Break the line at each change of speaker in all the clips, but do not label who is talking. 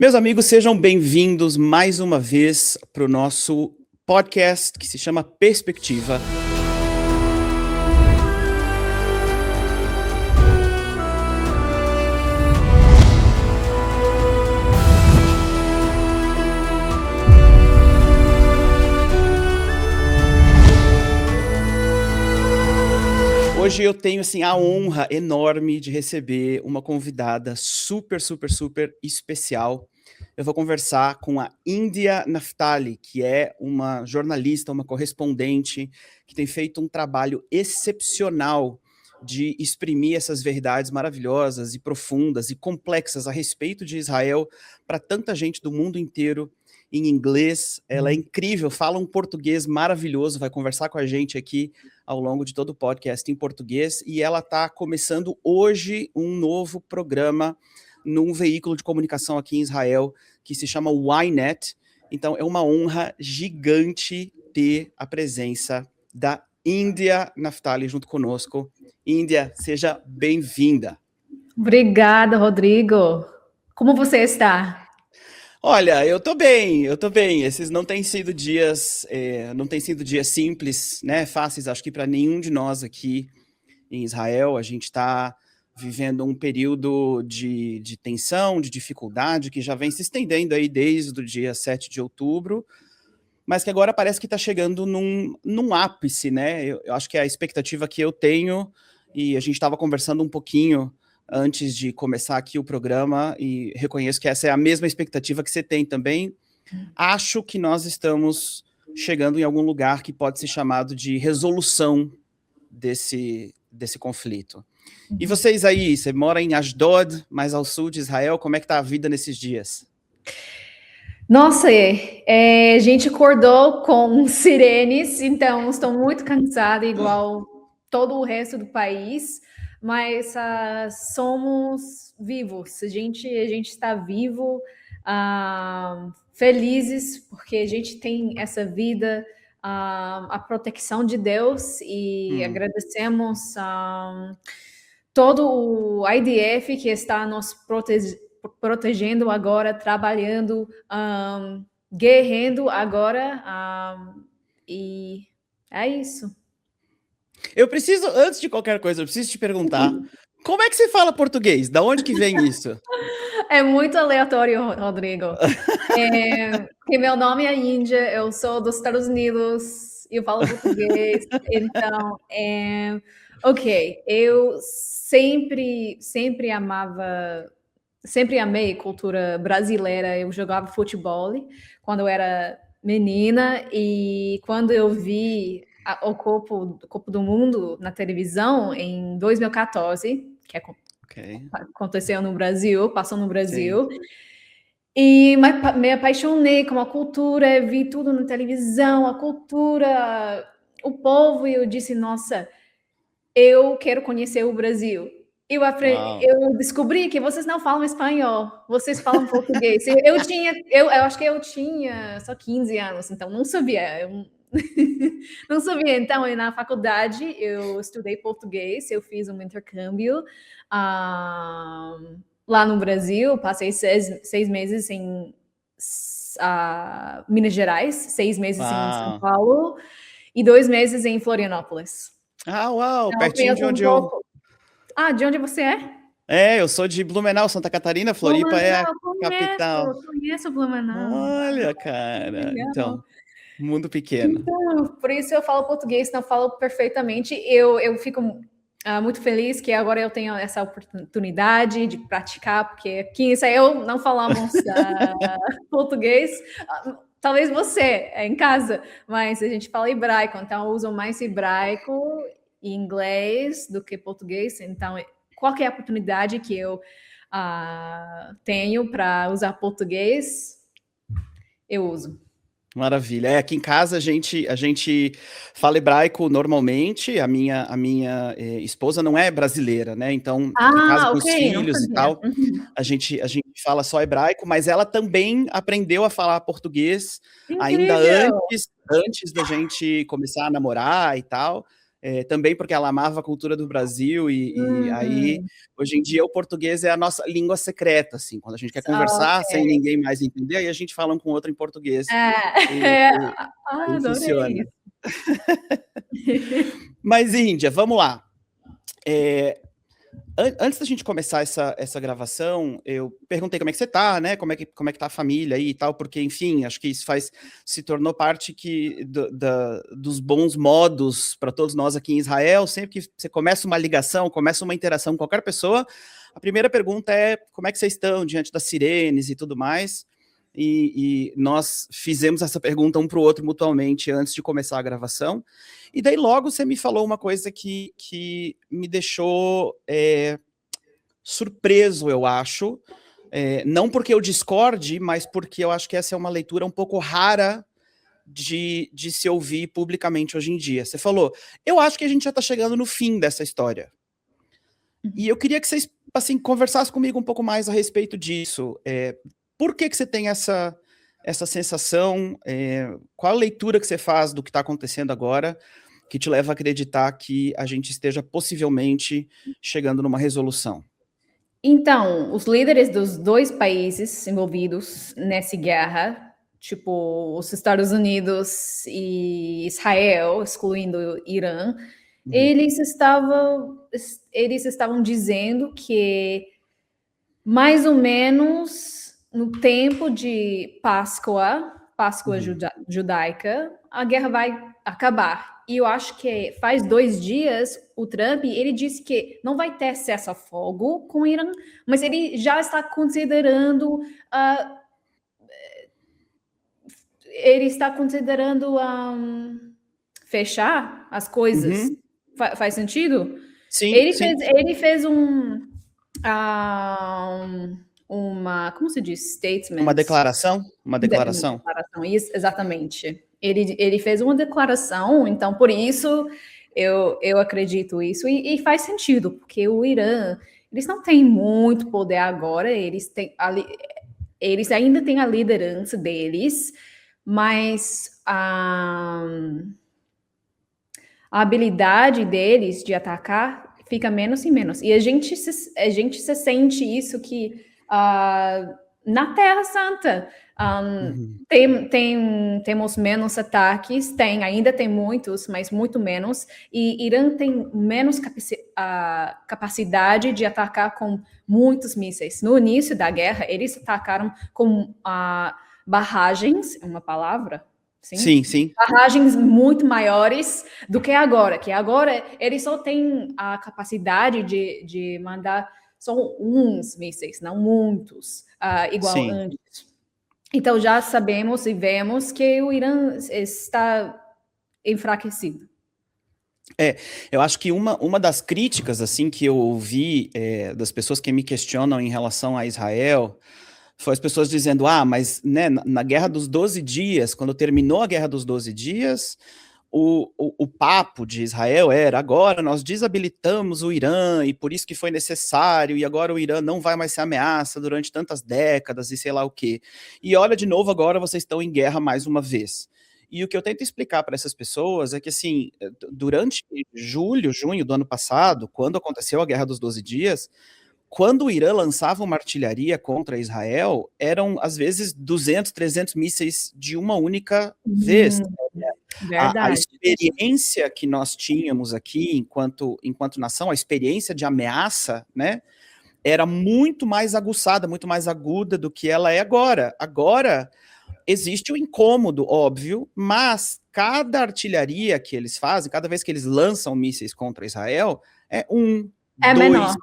Meus amigos, sejam bem-vindos mais uma vez para o nosso podcast que se chama Perspectiva. Hoje eu tenho assim a honra enorme de receber uma convidada super especial. Eu vou conversar com a Índia Naftali, que é uma jornalista, uma correspondente, que tem feito um trabalho excepcional de exprimir essas verdades maravilhosas e profundas e complexas a respeito de Israel para tanta gente do mundo inteiro em inglês. Ela é incrível, fala um português maravilhoso, vai conversar com a gente aqui ao longo de todo o podcast em português, e ela está começando hoje um novo programa num veículo de comunicação aqui em Israel, que se chama Ynet. Então é uma honra gigante ter a presença da Índia Naftali junto conosco. Índia, seja bem-vinda.
Obrigada, Rodrigo. Como você está?
Olha, eu tô bem. Esses não têm sido dias, simples, né? Fáceis, acho que para nenhum de nós aqui em Israel. A gente está vivendo um período de tensão, de dificuldade, que já vem se estendendo aí desde o dia 7 de outubro, mas que agora parece que está chegando num ápice, né? Eu acho que é a expectativa que eu tenho, e a gente estava conversando um pouquinho antes de começar aqui o programa, e reconheço que essa é a mesma expectativa que você tem também. Acho que nós estamos chegando em algum lugar que pode ser chamado de resolução desse conflito. E vocês aí, você mora em Ashdod, mais ao sul de Israel, como é que está a vida nesses dias?
Nossa, a gente acordou com sirenes, então estou muito cansada, igual todo o resto do país, mas somos vivos, a gente está vivo, felizes, porque a gente tem essa vida, a proteção de Deus, e agradecemos todo o IDF que está nos protegendo agora, trabalhando, guerreando agora, e é isso.
Eu preciso, antes de qualquer coisa, eu preciso te perguntar, como é que você fala português? Da onde que vem isso?
É muito aleatório, Rodrigo. Porque meu nome é Índia, eu sou dos Estados Unidos, eu falo português, então, ok, eu sempre amei cultura brasileira. Eu jogava futebol quando eu era menina, e quando eu vi o Copa do Mundo na televisão em 2014, que aconteceu no Brasil, passou no Brasil,
Sim.
e me apaixonei com a cultura, vi tudo na televisão, a cultura, o povo, e eu disse, nossa, eu quero conhecer o Brasil. Eu descobri que vocês não falam espanhol, vocês falam português. Eu acho que eu tinha só 15 anos, então não sabia. Não sabia. Então, na faculdade, eu estudei português, eu fiz um intercâmbio lá no Brasil, passei 6 meses em Minas Gerais, 6 meses em São Paulo e 2 meses em Florianópolis.
Uau,
Então,
pertinho de onde eu...
de onde você é?
Eu sou de Blumenau, Santa Catarina. Floripa é a capital.
Conheço Blumenau.
Olha, cara, então, mundo pequeno.
Então, por isso eu falo português, não falo perfeitamente. Eu fico muito feliz que agora eu tenho essa oportunidade de praticar, porque aqui em Israel não falamos português. Talvez você, em casa, mas a gente fala hebraico, então eu uso mais hebraico e inglês do que português. Então, qualquer oportunidade que eu tenho para usar português, eu uso.
Maravilha. Aqui em casa a gente fala hebraico normalmente. A minha esposa não é brasileira, né? Então, aqui em casa com os filhos e tal, a gente fala só hebraico, mas ela também aprendeu a falar português ainda antes da gente começar a namorar e tal. também porque ela amava a cultura do Brasil, e aí, hoje em dia, o português é a nossa língua secreta, assim, quando a gente quer conversar sem
Ok.
ninguém mais entender, aí a gente fala um com o outro em português, e,
É,
e aí
adorei
funciona.
isso.
Mas, Índia, vamos lá. Antes da gente começar essa gravação, eu perguntei como é que você tá, né? Como é que tá a família aí e tal, porque, enfim, acho que isso se tornou parte dos bons modos para todos nós aqui em Israel. Sempre que você começa uma ligação, começa uma interação com qualquer pessoa, a primeira pergunta é como é que vocês estão diante das sirenes e tudo mais. E nós fizemos essa pergunta um para o outro mutuamente antes de começar a gravação. E daí logo você me falou uma coisa que me deixou surpreso, eu acho. Não porque eu discorde, mas porque eu acho que essa é uma leitura um pouco rara de se ouvir publicamente hoje em dia. Você falou, eu acho que a gente já está chegando no fim dessa história. E eu queria que vocês assim, conversassem comigo um pouco mais a respeito disso. Por que você tem essa sensação? Qual a leitura que você faz do que está acontecendo agora que te leva a acreditar que a gente esteja possivelmente chegando numa resolução?
Então, os líderes dos dois países envolvidos nessa guerra, tipo os Estados Unidos e Israel, excluindo o Irã, eles estavam dizendo que mais ou menos no tempo de Páscoa judaica, a guerra vai acabar. E eu acho que faz 2 dias o Trump ele disse que não vai ter cessar-fogo com o Irã, mas ele já está considerando fechar as coisas. Faz sentido?
Sim, sim.
Ele fez uma, como se diz? Statement.
Uma declaração? Uma declaração.
Isso, exatamente. Ele fez uma declaração, então por isso eu acredito isso, e faz sentido, porque o Irã, eles não têm muito poder agora, eles ainda têm a liderança deles, mas a habilidade deles de atacar fica menos e menos. E a gente se sente isso que na Terra Santa temos menos ataques, ainda tem muitos, mas muito menos. E Irã tem menos capacidade de atacar com muitos mísseis. No início da guerra, eles atacaram com barragens, é uma palavra?
Sim, sim.
Barragens muito maiores do que agora eles só têm a capacidade de mandar só uns mísseis, não muitos, igual
sim.
antes. Então já sabemos e vemos que o Irã está enfraquecido.
Eu acho que uma das críticas assim que eu ouvi das pessoas que me questionam em relação a Israel foi as pessoas dizendo, mas né, na Guerra dos 12 Dias, quando terminou a Guerra dos 12 Dias, o papo de Israel era, agora nós desabilitamos o Irã, e por isso que foi necessário, e agora o Irã não vai mais ser ameaça durante tantas décadas, e sei lá o quê. E olha, de novo, agora vocês estão em guerra mais uma vez. E o que eu tento explicar para essas pessoas é que, assim, durante junho do ano passado, quando aconteceu a Guerra dos 12 Dias, quando o Irã lançava uma artilharia contra Israel, eram, às vezes, 200, 300 mísseis de uma única vez. A experiência que nós tínhamos aqui, enquanto nação, a experiência de ameaça, né, era muito mais aguçada, muito mais aguda do que ela é agora. Agora, existe o incômodo, óbvio, mas cada artilharia que eles fazem, cada vez que eles lançam mísseis contra Israel, é dois...
menor.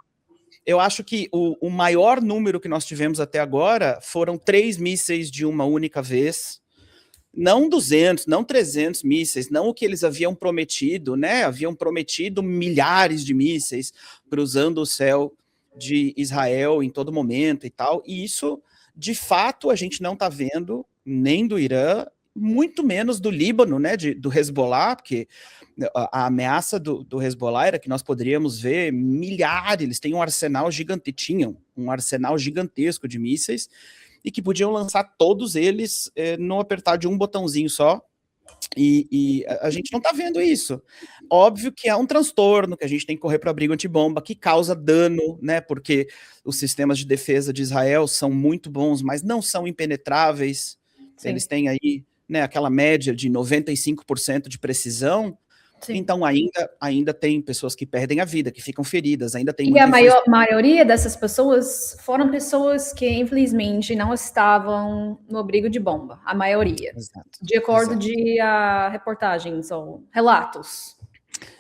Eu acho que o maior número que nós tivemos até agora foram 3 mísseis de uma única vez. Não 200, não 300 mísseis, não o que eles haviam prometido, né? Haviam prometido milhares de mísseis cruzando o céu de Israel em todo momento e tal. E isso, de fato, a gente não está vendo nem do Irã, muito menos do Líbano, né? Do Hezbollah, porque a ameaça do Hezbollah era que nós poderíamos ver milhares, eles têm um arsenal gigante, tinham um arsenal gigantesco de mísseis, e que podiam lançar todos eles no apertar de um botãozinho só, E a gente não está vendo isso. Óbvio que é um transtorno, que a gente tem que correr para o abrigo antibomba, que causa dano, né? Porque os sistemas de defesa de Israel são muito bons, mas não são impenetráveis.
Sim.
Eles têm aí, né, aquela média de 95% de precisão.
Sim.
Então ainda tem pessoas que perdem a vida, que ficam feridas, ainda tem
E a maioria dessas pessoas foram pessoas que, infelizmente, não estavam no abrigo de bomba. A maioria.
Exato,
de acordo
exato.
de reportagens ou relatos.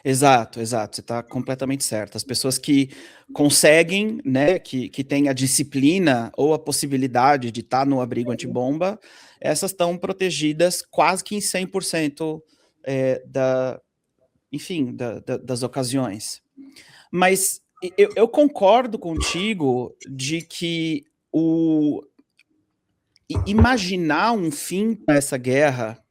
Exato, exato. Você está completamente certo. As pessoas que conseguem, né, que têm a disciplina ou a possibilidade de estar no abrigo antibomba, essas estão protegidas quase que em 100% das ocasiões. Mas eu concordo contigo de que imaginar um fim para essa guerra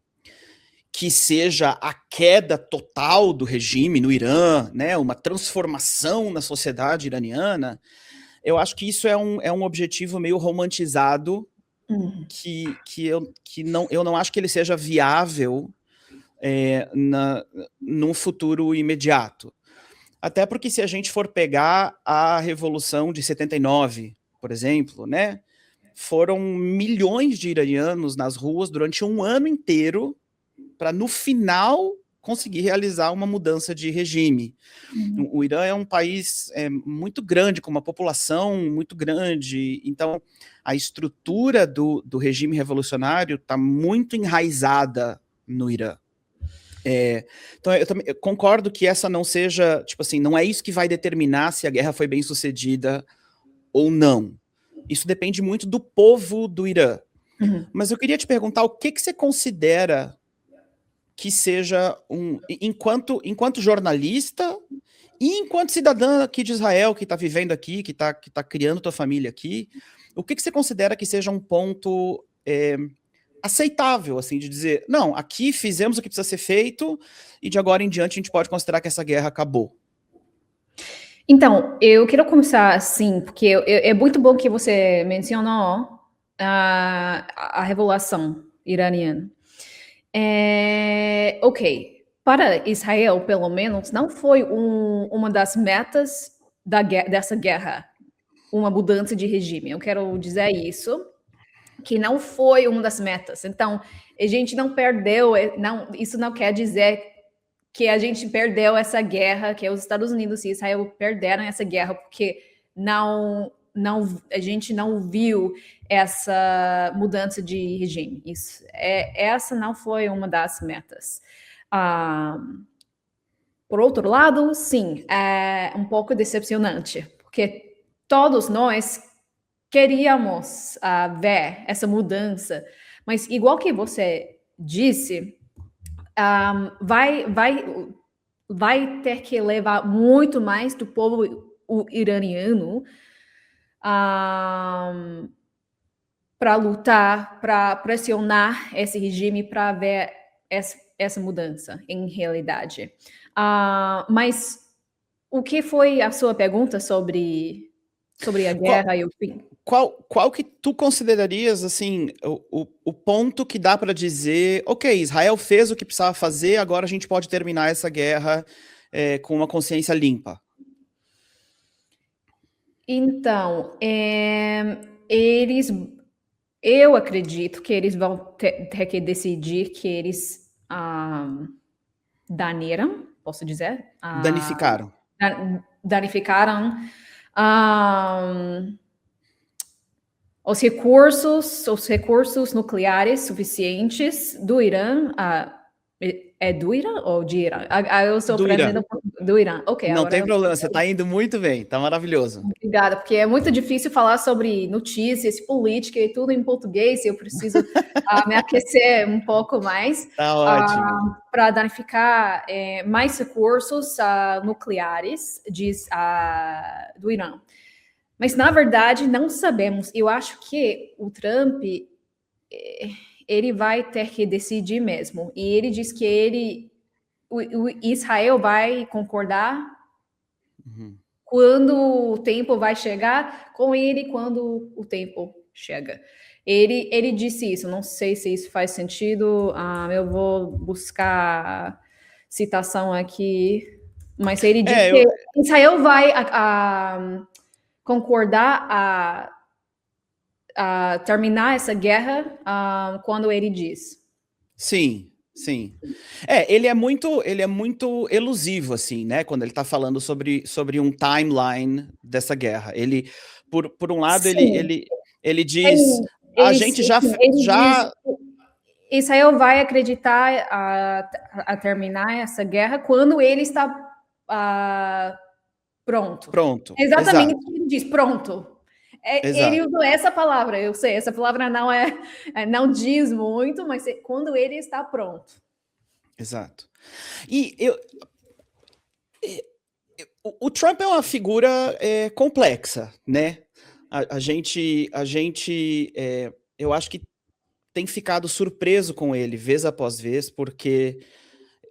que seja a queda total do regime no Irã, né, uma transformação na sociedade iraniana, eu acho que isso é um objetivo meio romantizado, que eu não acho que ele seja viável num futuro imediato. Até porque se a gente for pegar a Revolução de 79, por exemplo, né, foram milhões de iranianos nas ruas durante um ano inteiro para, no final, conseguir realizar uma mudança de regime. O Irã é um país muito grande, com uma população muito grande, então a estrutura do regime revolucionário está muito enraizada no Irã. Então eu concordo que essa não seja, tipo assim, não é isso que vai determinar se a guerra foi bem sucedida ou não. Isso depende muito do povo do Irã. Mas eu queria te perguntar, o que você considera que seja enquanto jornalista e enquanto cidadã aqui de Israel, que está vivendo aqui, que tá criando tua família aqui, o que você considera que seja um ponto aceitável, assim, de dizer, não, aqui fizemos o que precisa ser feito e de agora em diante a gente pode considerar que essa guerra acabou?
Então, eu quero começar assim, porque é muito bom que você mencionou a revolução iraniana. Ok, para Israel, pelo menos, não foi uma das metas dessa guerra, uma mudança de regime. Eu quero dizer isso, que não foi uma das metas. Então, a gente não perdeu, isso não quer dizer que a gente perdeu essa guerra, que os Estados Unidos e Israel perderam essa guerra, porque a gente não viu essa mudança de regime. Essa não foi uma das metas. Por outro lado, sim, é um pouco decepcionante, porque todos nós queríamos ver essa mudança, mas igual que você disse, vai ter que levar muito mais do povo iraniano para lutar, para pressionar esse regime, para ver essa mudança em realidade. Mas o que foi a sua pergunta sobre a guerra e o fim?
Qual que tu considerarias, assim, o ponto que dá para dizer, ok, Israel fez o que precisava fazer, agora a gente pode terminar essa guerra com uma consciência limpa?
Então, eu acredito que eles vão ter que decidir que eles danificaram, posso dizer?
Danificaram.
Danificaram os recursos nucleares suficientes do Irã. É do Irã ou de Irã? Eu estou aprendendo do Irã. Ok,
não
agora
tem problema, você está indo muito bem, está maravilhoso.
Obrigada, porque é muito difícil falar sobre notícias, política e tudo em português, e eu preciso me aquecer um pouco mais.
Tá ótimo.
Para danificar mais recursos nucleares do Irã. Mas, na verdade, não sabemos. Eu acho que o Trump ele vai ter que decidir mesmo. E ele diz que o Israel vai concordar quando o tempo vai chegar com ele, quando o tempo chega. Ele disse isso, não sei se isso faz sentido, eu vou buscar a citação aqui, mas ele disse
Eu,
que Israel vai concordar a terminar essa guerra quando ele diz.
sim, sim. Ele é muito elusivo, assim, né? Quando ele tá falando sobre um timeline dessa guerra. Ele, por um lado,
Sim,
ele diz,
ele,
a
ele,
gente já,
sim, ele diz
já,
Israel vai acreditar a terminar essa guerra quando ele está pronto.
pronto,
Exatamente o
exato,
que ele diz, pronto. Ele
exato,
usou essa palavra, eu sei, essa palavra não diz muito, mas quando ele está pronto.
exato. E o Trump é uma figura complexa, né? Eu acho que tem ficado surpreso com ele, vez após vez, porque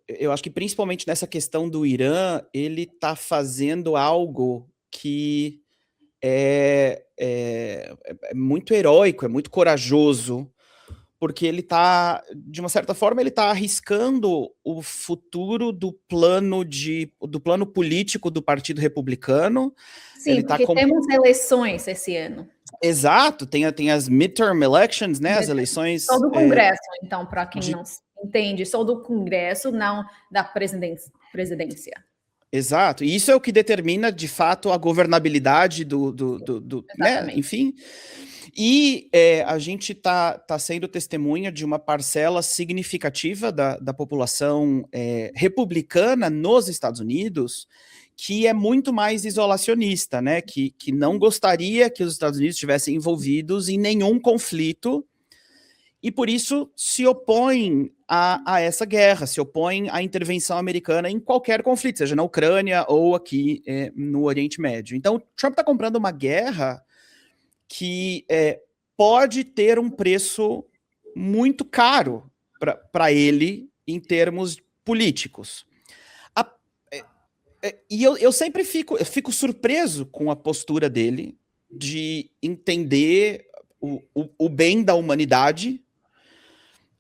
eu acho que principalmente nessa questão do Irã, ele está fazendo algo que é muito heróico, é muito corajoso, porque ele está, de uma certa forma, ele está arriscando o futuro do plano político do Partido Republicano. Ele
Sim,
está
porque temos eleições esse ano.
exato, tem as midterm elections, né? As
Só
eleições
do Congresso, então, para quem
de
não entende, só do Congresso, não da presidência.
exato, e isso é o que determina, de fato, a governabilidade né,
Exatamente.
enfim. E a gente tá sendo testemunha de uma parcela significativa da população republicana nos Estados Unidos que é muito mais isolacionista, né, que não gostaria que os Estados Unidos estivessem envolvidos em nenhum conflito e por isso se opõem a essa guerra, se opõem à intervenção americana em qualquer conflito, seja na Ucrânia ou aqui no Oriente Médio. Então, Trump está comprando uma guerra que pode ter um preço muito caro para ele em termos políticos. E eu sempre fico surpreso com a postura dele de entender o bem da humanidade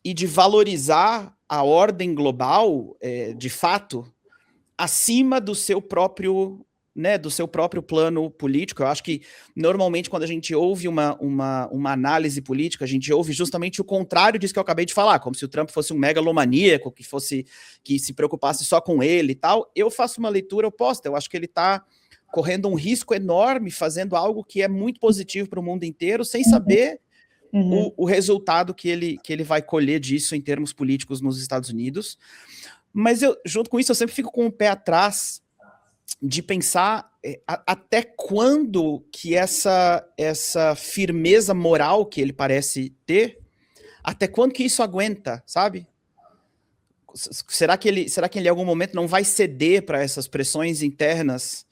e de valorizar a ordem global, de fato, acima do seu próprio, né, do seu próprio plano político. Eu acho que normalmente quando a gente ouve uma análise política, a gente ouve justamente o contrário disso que eu acabei de falar, como se o Trump fosse um megalomaníaco, que se preocupasse só com ele e tal. Eu faço uma leitura oposta. Eu acho que ele está correndo um risco enorme, fazendo algo que é muito positivo para o mundo inteiro, sem saber o resultado que ele vai colher disso em termos políticos nos Estados Unidos. Mas junto com isso, eu sempre fico com o pé atrás de pensar até quando que essa firmeza moral que ele parece ter, até quando que isso aguenta, sabe? Será que ele em algum momento não vai ceder para essas pressões internas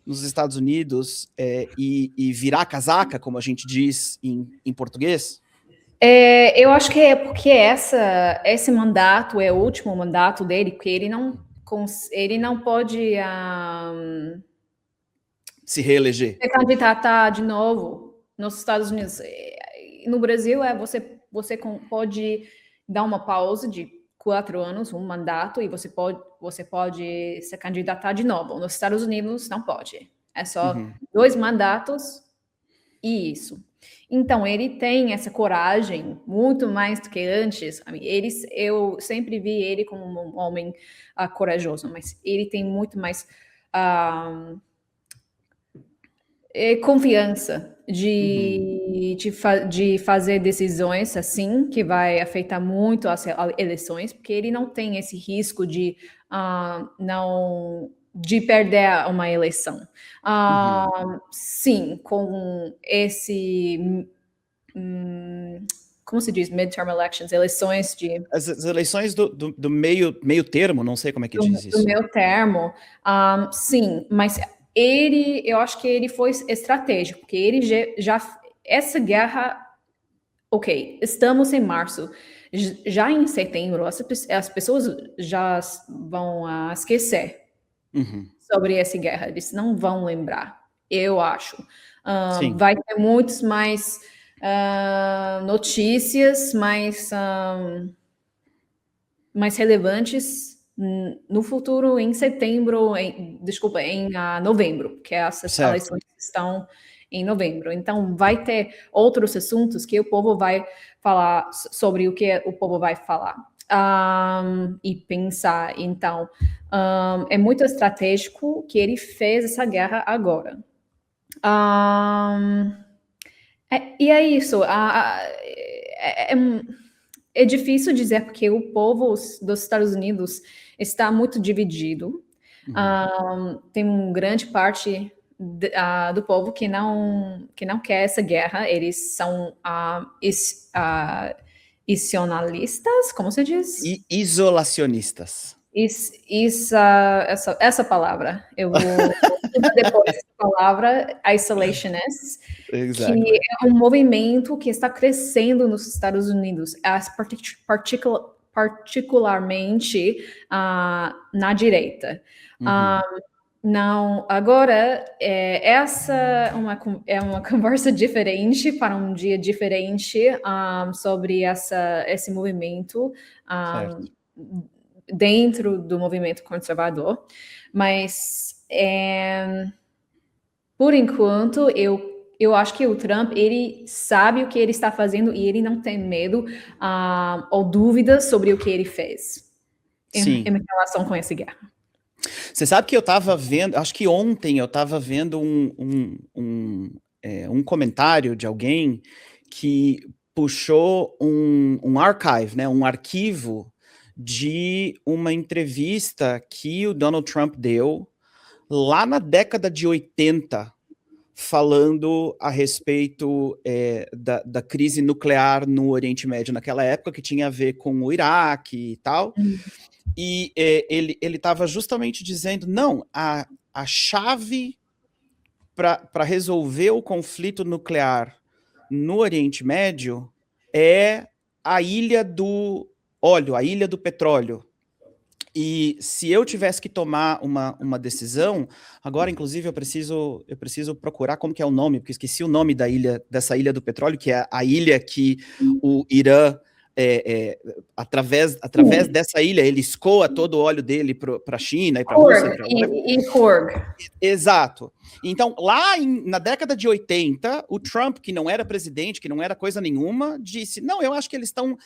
nos Estados Unidos e virar casaca, como a gente diz em português?
Eu acho que é porque esse mandato é o último mandato dele, porque ele não pode
Se reeleger.
se candidatar de novo nos Estados Unidos. No Brasil, você pode dar uma pausa de 4 anos, um mandato, e você pode se candidatar de novo. Nos Estados Unidos, não pode. É só 2 mandatos e isso. Então, ele tem essa coragem muito mais do que antes. Eu sempre vi ele como um homem corajoso, mas ele tem muito mais confiança de fazer decisões assim, que vai afetar muito as eleições, porque ele não tem esse risco de de perder uma eleição. Sim, com esse como se diz, midterm elections, eleições
As eleições do meio termo, não sei como é que diz
do
isso.
meu termo, sim, mas eu acho que ele foi estratégico, porque ele essa guerra, ok, estamos em março, já em setembro, as pessoas já vão esquecer sobre essa guerra, eles não vão lembrar, eu acho.
Sim.
Vai ter muitos mais notícias mais relevantes no futuro, em setembro, em novembro, que as
Certo.
eleições estão em novembro. Então, vai ter outros assuntos que o povo vai falar sobre o que o povo vai falar e pensar. Então, é muito estratégico que ele fez essa guerra agora. E é isso. É difícil dizer porque o povo dos Estados Unidos está muito dividido. Tem uma grande parte do povo que não quer essa guerra. Eles são isolacionistas, como se diz?
Isolacionistas.
Essa palavra. Eu vou estudar depois essa palavra, isolationist, que
Exactly.
é um movimento que está crescendo nos Estados Unidos, particularmente na direita. Não, agora, essa é uma conversa diferente para um dia diferente sobre esse movimento
Certo.
dentro do movimento conservador, mas por enquanto eu acho que o Trump, ele sabe o que ele está fazendo e ele não tem medo ou dúvidas sobre o que ele fez em relação com essa guerra.
Você sabe que eu estava vendo, acho que ontem eu estava vendo um comentário de alguém que puxou um archive, né, um arquivo de uma entrevista que o Donald Trump deu lá na década de 80, falando a respeito da crise nuclear no Oriente Médio naquela época, que tinha a ver com o Iraque e tal. E ele estava justamente dizendo, não, a chave para resolver o conflito nuclear no Oriente Médio é a ilha do óleo, a ilha do petróleo. E se eu tivesse que tomar uma decisão, agora, inclusive, eu preciso procurar como que é o nome, porque esqueci o nome dessa ilha do petróleo, que é a ilha que o Irã, através dessa ilha, ele escoa todo o óleo dele para a China e para a Rússia.
Korg.
Exato. Então, lá na década de 80, o Trump, que não era presidente, que não era coisa nenhuma, disse, não, eu acho que eles estão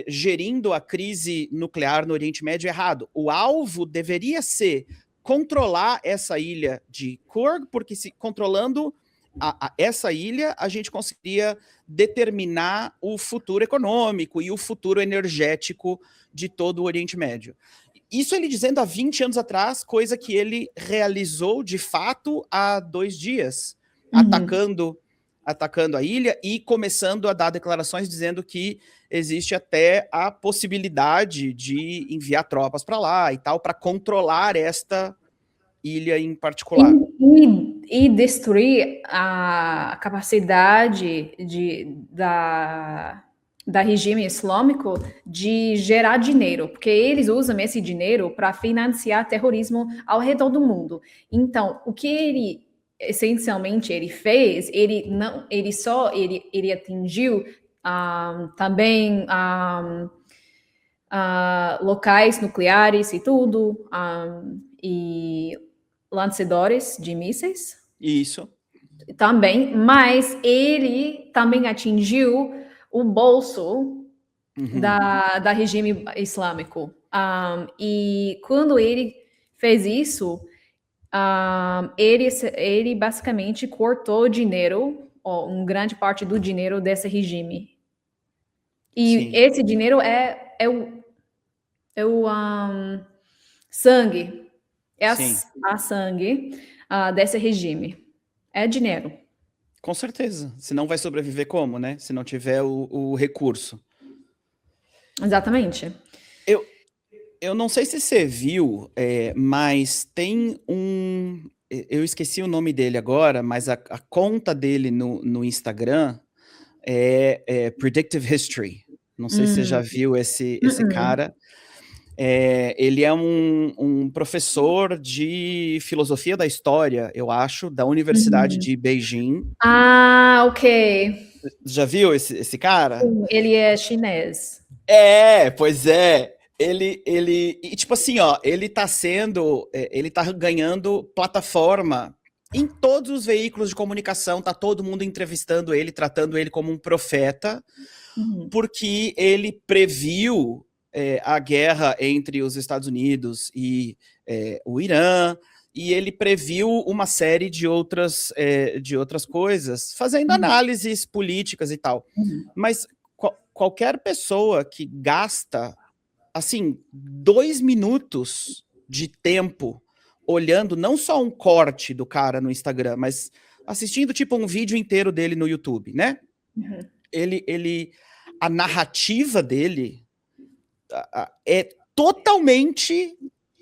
gerindo a crise nuclear no Oriente Médio errado. O alvo deveria ser controlar essa ilha de Kurg, porque se controlando essa ilha, a gente conseguiria determinar o futuro econômico e o futuro energético de todo o Oriente Médio. Isso ele dizendo há 20 anos atrás, coisa que ele realizou de fato há 2 dias, atacando a ilha e começando a dar declarações dizendo que existe até a possibilidade de enviar tropas para lá e tal, para controlar esta ilha em particular.
E destruir a capacidade da regime islâmico de gerar dinheiro, porque eles usam esse dinheiro para financiar terrorismo ao redor do mundo. Então, o que ele essencialmente ele fez, ele atingiu também locais nucleares e tudo, e lançadores de mísseis.
Isso.
Também, mas ele também atingiu o bolso da regime islâmico. E quando ele fez isso, ele basicamente cortou dinheiro, uma grande parte do dinheiro desse regime. E esse dinheiro é o sangue, a sangue desse regime. É dinheiro.
Com certeza. Senão vai sobreviver como, né? Se não tiver o recurso.
Exatamente.
Eu não sei se você viu, mas tem eu esqueci o nome dele agora, mas a conta dele no Instagram é Predictive History. Não sei se você já viu esse cara. Ele é um professor de filosofia da história, eu acho, da Universidade de Beijing.
ok.
Já viu esse cara?
Ele é chinês.
Pois é. E tipo assim, ó, ele tá ganhando plataforma em todos os veículos de comunicação, tá todo mundo entrevistando ele, tratando ele como um profeta, porque ele previu a guerra entre os Estados Unidos e o Irã, e ele previu uma série de outras coisas, fazendo análises políticas e tal. Mas qualquer pessoa que gasta, assim, 2 minutos de tempo olhando não só um corte do cara no Instagram, mas assistindo tipo um vídeo inteiro dele no YouTube, né? A narrativa dele é totalmente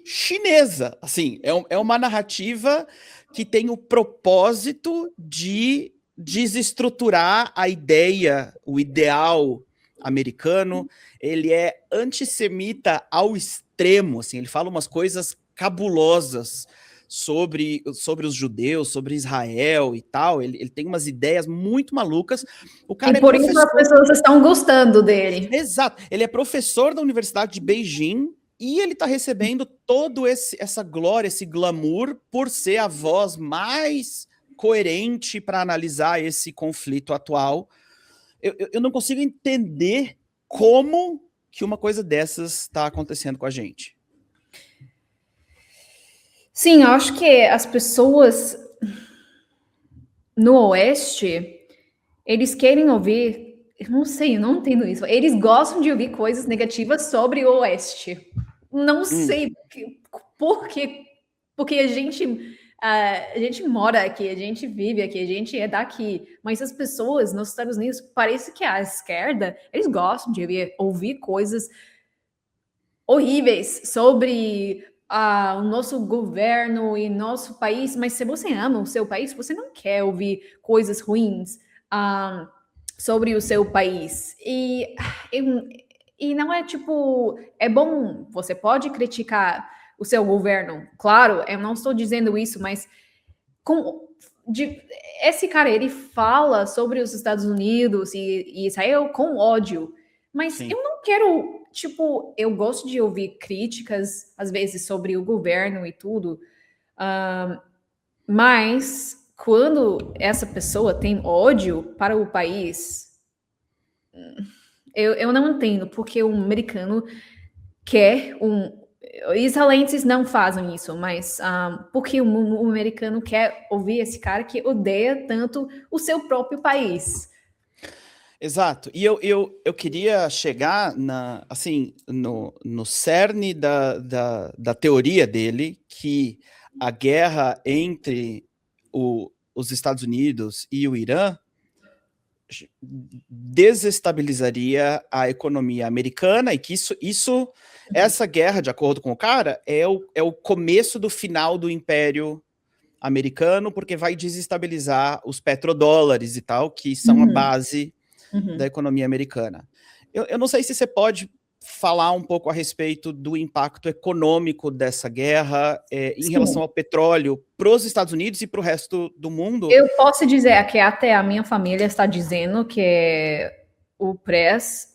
chinesa, assim, é uma narrativa que tem o propósito de desestruturar a ideia, o ideal americano. Ele é antissemita ao extremo, assim, ele fala umas coisas cabulosas sobre os judeus, sobre Israel e tal. Ele tem umas ideias muito malucas. O cara
E por isso as pessoas estão gostando dele.
Exato. Ele é professor da Universidade de Beijing e ele está recebendo todo essa glória, esse glamour, por ser a voz mais coerente para analisar esse conflito atual. Eu não consigo entender como que uma coisa dessas está acontecendo com a gente.
Sim, eu acho que as pessoas no Oeste, eles querem ouvir, eu não sei, eu não entendo isso. Eles gostam de ouvir coisas negativas sobre o Oeste. Não sei por quê. Porque a gente mora aqui, a gente vive aqui, a gente é daqui. Mas as pessoas nos Estados Unidos, parece que a esquerda, eles gostam de ouvir coisas horríveis sobre o nosso governo e nosso país, mas se você ama o seu país, você não quer ouvir coisas ruins sobre o seu país. E não é tipo, é bom, você pode criticar o seu governo, claro, eu não estou dizendo isso, mas esse cara, ele fala sobre os Estados Unidos e Israel com ódio, mas
Sim.
eu não quero, tipo, eu gosto de ouvir críticas, às vezes, sobre o governo e tudo, mas quando essa pessoa tem ódio para o país, eu não entendo porque um americano quer israelenses não fazem isso, mas porque o americano quer ouvir esse cara que odeia tanto o seu próprio país.
Exato. E eu queria chegar no cerne da teoria dele, que a guerra entre os Estados Unidos e o Irã desestabilizaria a economia americana, e que essa guerra, de acordo com o cara, é o começo do final do Império americano, porque vai desestabilizar os petrodólares e tal, que são a base da economia americana. Eu não sei se você pode falar um pouco a respeito do impacto econômico dessa guerra em relação ao petróleo para os Estados Unidos e para o resto do mundo.
Eu posso dizer que até a minha família está dizendo que o preço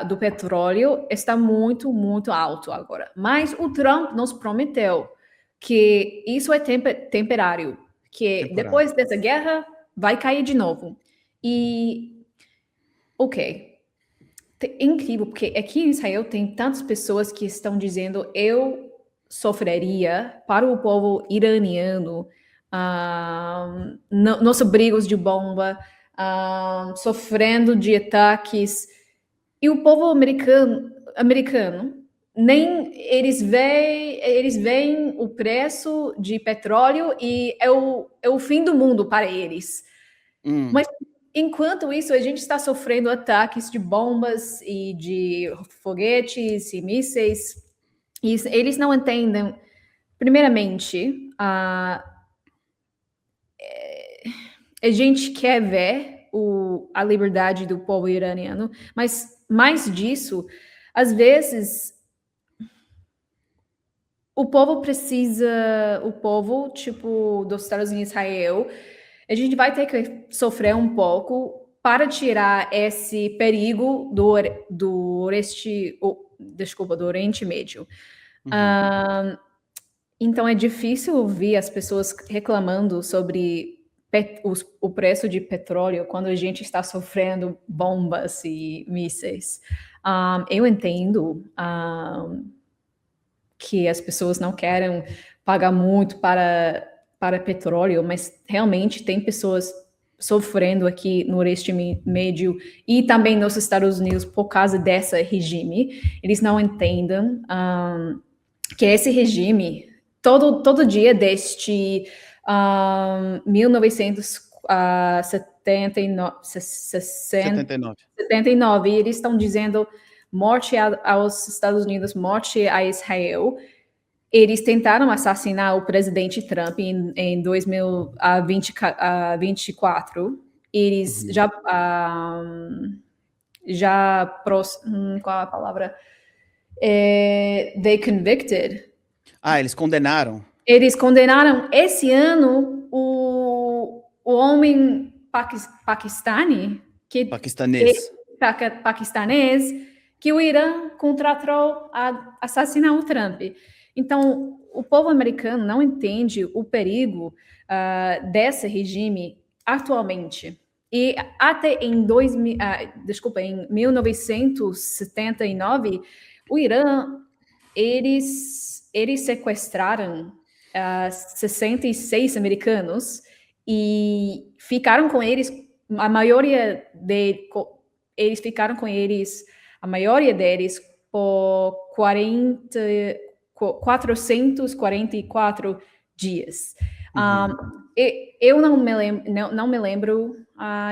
do petróleo está muito, muito alto agora. Mas o Trump nos prometeu que isso é temporário, que depois dessa guerra vai cair de novo. E, ok, é incrível, porque aqui em Israel tem tantas pessoas que estão dizendo eu sofreria para o povo iraniano nos abrigos de bomba, sofrendo de ataques. E o povo americano nem eles veem o preço de petróleo e é o fim do mundo para eles. Mas enquanto isso, a gente está sofrendo ataques de bombas e de foguetes e mísseis. E eles não entendem, primeiramente, a gente quer ver a liberdade do povo iraniano, mas mais disso, às vezes, o povo precisa, o povo, tipo, dos Estados Unidos e Israel, a gente vai ter que sofrer um pouco para tirar esse perigo do do Oriente Médio. Então é difícil ouvir as pessoas reclamando sobre o preço de petróleo quando a gente está sofrendo bombas e mísseis. Eu entendo que as pessoas não querem pagar muito para petróleo, mas realmente tem pessoas sofrendo aqui no Oriente Médio e também nos Estados Unidos por causa desse regime. Eles não entendem que esse regime, todo dia desde 1979, eles estão dizendo morte aos Estados Unidos, morte a Israel. Eles tentaram assassinar o presidente Trump em 2024. Eles qual é a palavra? They convicted.
Eles condenaram.
Eles condenaram esse ano o homem paquistanês que o Irã contratou a assassinar o Trump. Então, o povo americano não entende o perigo desse regime atualmente. E até em 1979, o Irã, eles sequestraram 66 americanos e ficaram com eles, a maioria deles por 444 dias. Eu não me lembro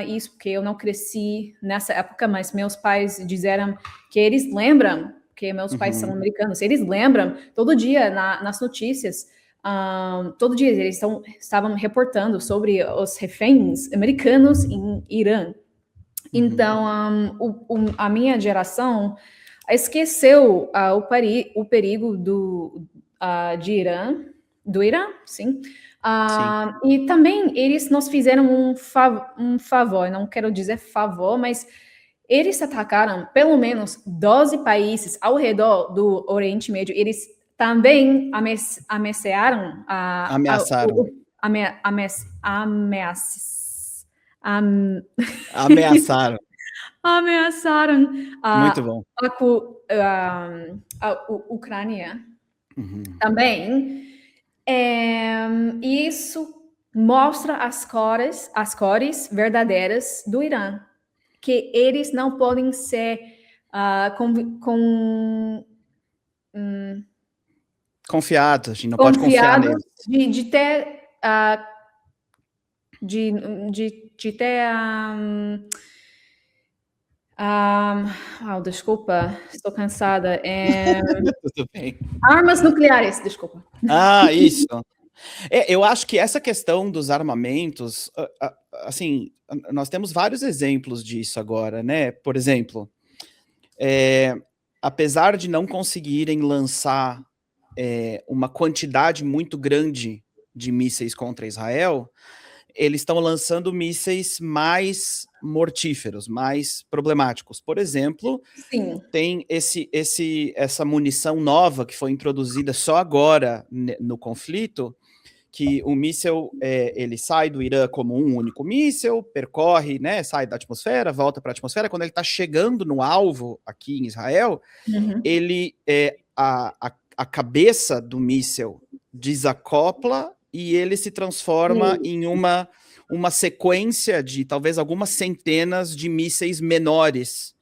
isso, porque eu não cresci nessa época, mas meus pais disseram que eles lembram, porque meus pais são americanos, eles lembram todo dia nas notícias, todo dia eles estavam reportando sobre os reféns americanos em Irã. Então, a minha geração esqueceu o perigo do Irã, sim. E também eles nos fizeram um favor, não quero dizer favor, mas eles atacaram pelo menos 12 países ao redor do Oriente Médio. Eles também ameaçaram
Muito bom.
a Ucrânia também. Isso mostra as cores verdadeiras do Irã, que eles não podem ser
confiados, a gente não pode confiar neles.
De ter desculpa, estou cansada.
Tudo bem.
Armas nucleares, desculpa.
Isso. Eu acho que essa questão dos armamentos, assim, nós temos vários exemplos disso agora, né? Por exemplo, apesar de não conseguirem lançar uma quantidade muito grande de mísseis contra Israel, eles estão lançando mísseis mais mortíferos, mais problemáticos. Por exemplo, tem essa munição nova que foi introduzida só agora no conflito, que o míssil ele sai do Irã como um único míssil, percorre, né, sai da atmosfera, volta para a atmosfera. Quando ele está chegando no alvo aqui em Israel, ele a cabeça do míssil desacopla e ele se transforma em uma sequência de talvez algumas centenas de mísseis menores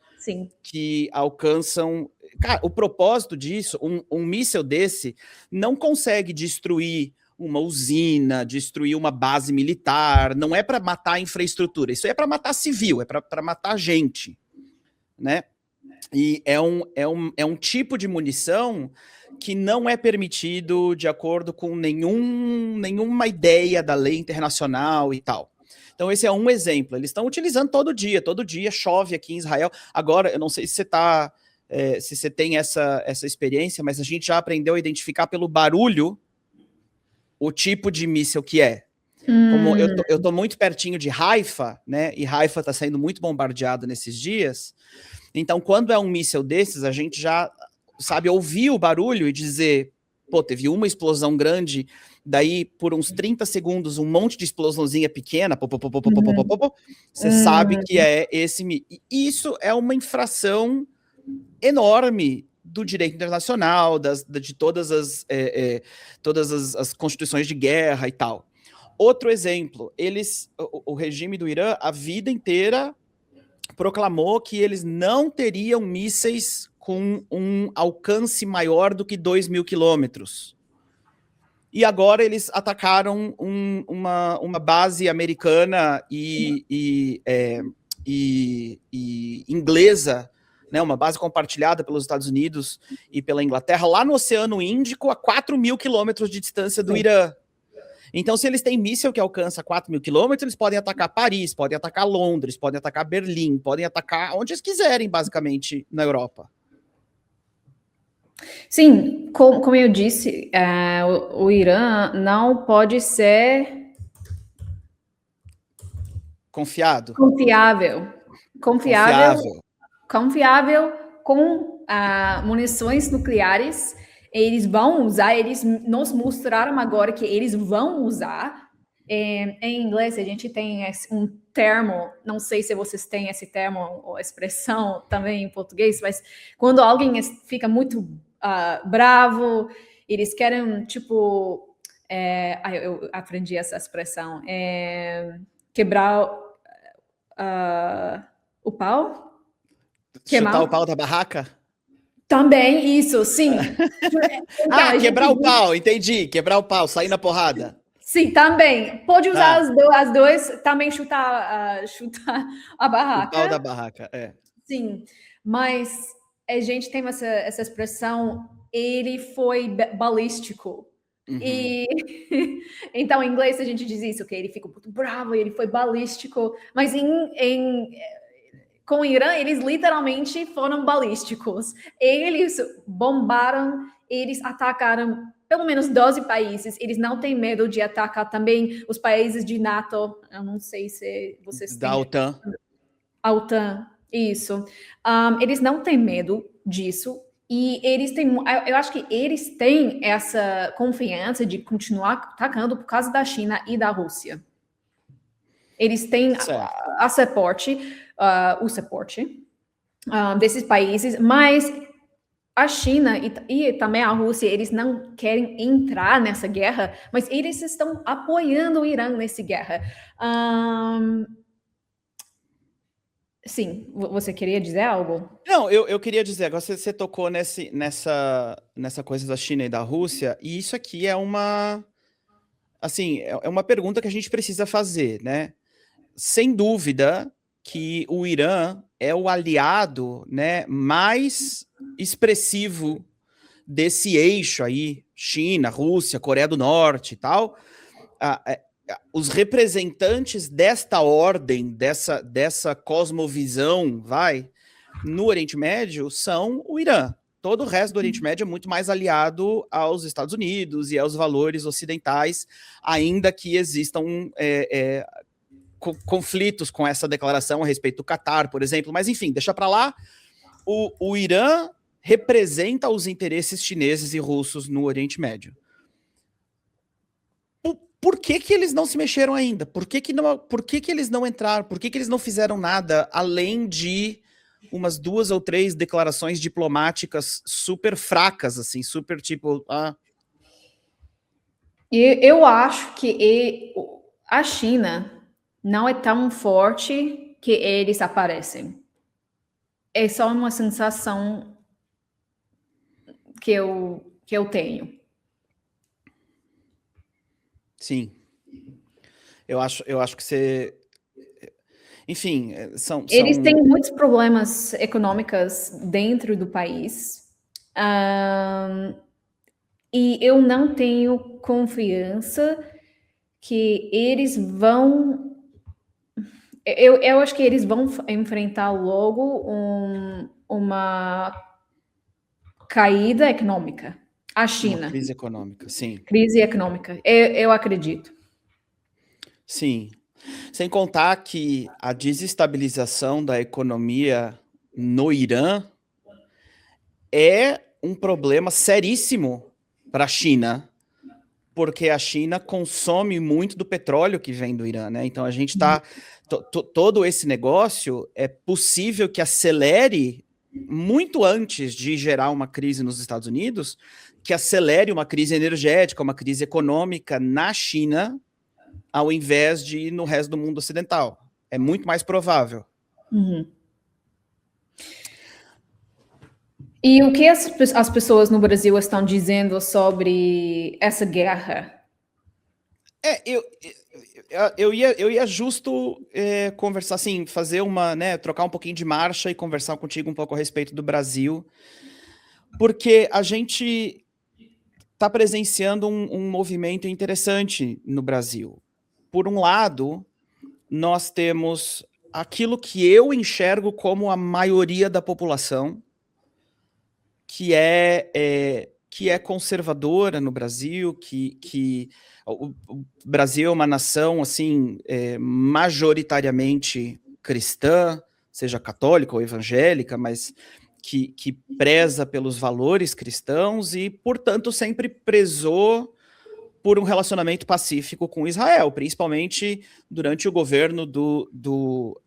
que alcançam... Cara, o propósito disso, um míssil desse não consegue destruir uma usina, destruir uma base militar, não é para matar a infraestrutura, isso é para matar civil, é para matar gente, né? E é um tipo de munição que não é permitido de acordo com nenhuma ideia da lei internacional e tal. Então esse é um exemplo, eles estão utilizando todo dia chove aqui em Israel. Agora, eu não sei se você está se você tem essa experiência, mas a gente já aprendeu a identificar pelo barulho o tipo de míssil que é. Como eu tô muito pertinho de Haifa, né? E Haifa está sendo muito bombardeado nesses dias. Então, quando é um míssil desses, a gente já sabe ouvir o barulho e dizer, pô, teve uma explosão grande, daí por uns 30 segundos um monte de explosãozinha pequena, você sabe que é esse. E isso é uma infração enorme do direito internacional, de todas as constituições de guerra e tal. Outro exemplo, o regime do Irã, a vida inteira, proclamou que eles não teriam mísseis com um alcance maior do que 2.000 quilômetros. E agora eles atacaram uma base americana e inglesa, né, uma base compartilhada pelos Estados Unidos e pela Inglaterra, lá no Oceano Índico, a 4.000 quilômetros de distância do Irã. Então, se eles têm míssil que alcança 4.000 quilômetros, eles podem atacar Paris, podem atacar Londres, podem atacar Berlim, podem atacar onde eles quiserem, basicamente, na Europa.
Sim, como eu disse, o Irã não pode ser confiável com munições nucleares. Eles vão usar, eles nos mostraram agora que eles vão usar. Em inglês, a gente tem um termo, não sei se vocês têm esse termo ou expressão também em português, mas quando alguém fica muito bravo, eles querem, tipo... eu aprendi essa expressão. Quebrar o pau?
Chutar o pau da barraca?
Também, isso, sim.
Então, quebrar o pau, entendi. Quebrar o pau, sair na porrada.
Sim, também. Pode usar as duas, também chutar a barraca.
O pau da barraca,
Sim, mas a gente tem essa expressão, ele foi balístico. Uhum. E então, em inglês, a gente diz isso, que ele ficou muito bravo, ele foi balístico. Mas com o Irã, eles literalmente foram balísticos. Eles bombaram, eles atacaram pelo menos 12 países. Eles não têm medo de atacar também os países de NATO. Eu não sei se vocês têm...
Da OTAN.
A OTAN, isso. Eles não têm medo disso. E eles têm... Eu acho que eles têm essa confiança de continuar atacando por causa da China e da Rússia. Eles têm o suporte desses países, mas a China e também a Rússia, eles não querem entrar nessa guerra, mas eles estão apoiando o Irã nessa guerra. Sim, você queria dizer algo?
Não, eu queria dizer, agora você tocou nessa coisa da China e da Rússia, e isso aqui é uma pergunta que a gente precisa fazer, né? Sem dúvida que o Irã é o aliado, né, mais expressivo desse eixo aí, China, Rússia, Coreia do Norte e tal. Os representantes desta ordem, dessa cosmovisão, no Oriente Médio, são o Irã. Todo o resto do Oriente Médio é muito mais aliado aos Estados Unidos e aos valores ocidentais, ainda que existam conflitos com essa declaração a respeito do Catar, por exemplo. Mas, enfim, deixa para lá. O Irã representa os interesses chineses e russos no Oriente Médio. Por que eles não se mexeram ainda? Por que eles não entraram? Por que eles não fizeram nada além de umas 2 ou 3 declarações diplomáticas super fracas, assim, super tipo...
Eu acho que a China não é tão forte que eles aparecem. É só uma sensação que eu tenho.
Sim. Eu acho que você... Enfim,
eles têm muitos problemas econômicos dentro do país. E eu não tenho confiança que eles vão... Eu acho que eles vão enfrentar logo uma caída econômica. A
Uma
China,
crise econômica, sim.
crise econômica, eu acredito.
Sim. Sem contar que a desestabilização da economia no Irã é um problema seríssimo para a China, porque a China consome muito do petróleo que vem do Irã, né? Então a gente está todo esse negócio é possível que acelere muito antes de gerar uma crise nos Estados Unidos, que acelere uma crise energética, uma crise econômica na China, ao invés de ir no resto do mundo ocidental. É muito mais provável.
Uhum. E o que as pessoas no Brasil estão dizendo sobre essa guerra?
Eu ia justo conversar, assim, fazer uma, né, trocar um pouquinho de marcha e conversar contigo um pouco a respeito do Brasil, porque a gente está presenciando um movimento interessante no Brasil. Por um lado, nós temos aquilo que eu enxergo como a maioria da população, que é conservadora no Brasil, que o Brasil é uma nação assim majoritariamente cristã, seja católica ou evangélica, mas que preza pelos valores cristãos e, portanto, sempre prezou por um relacionamento pacífico com Israel, principalmente durante o governo do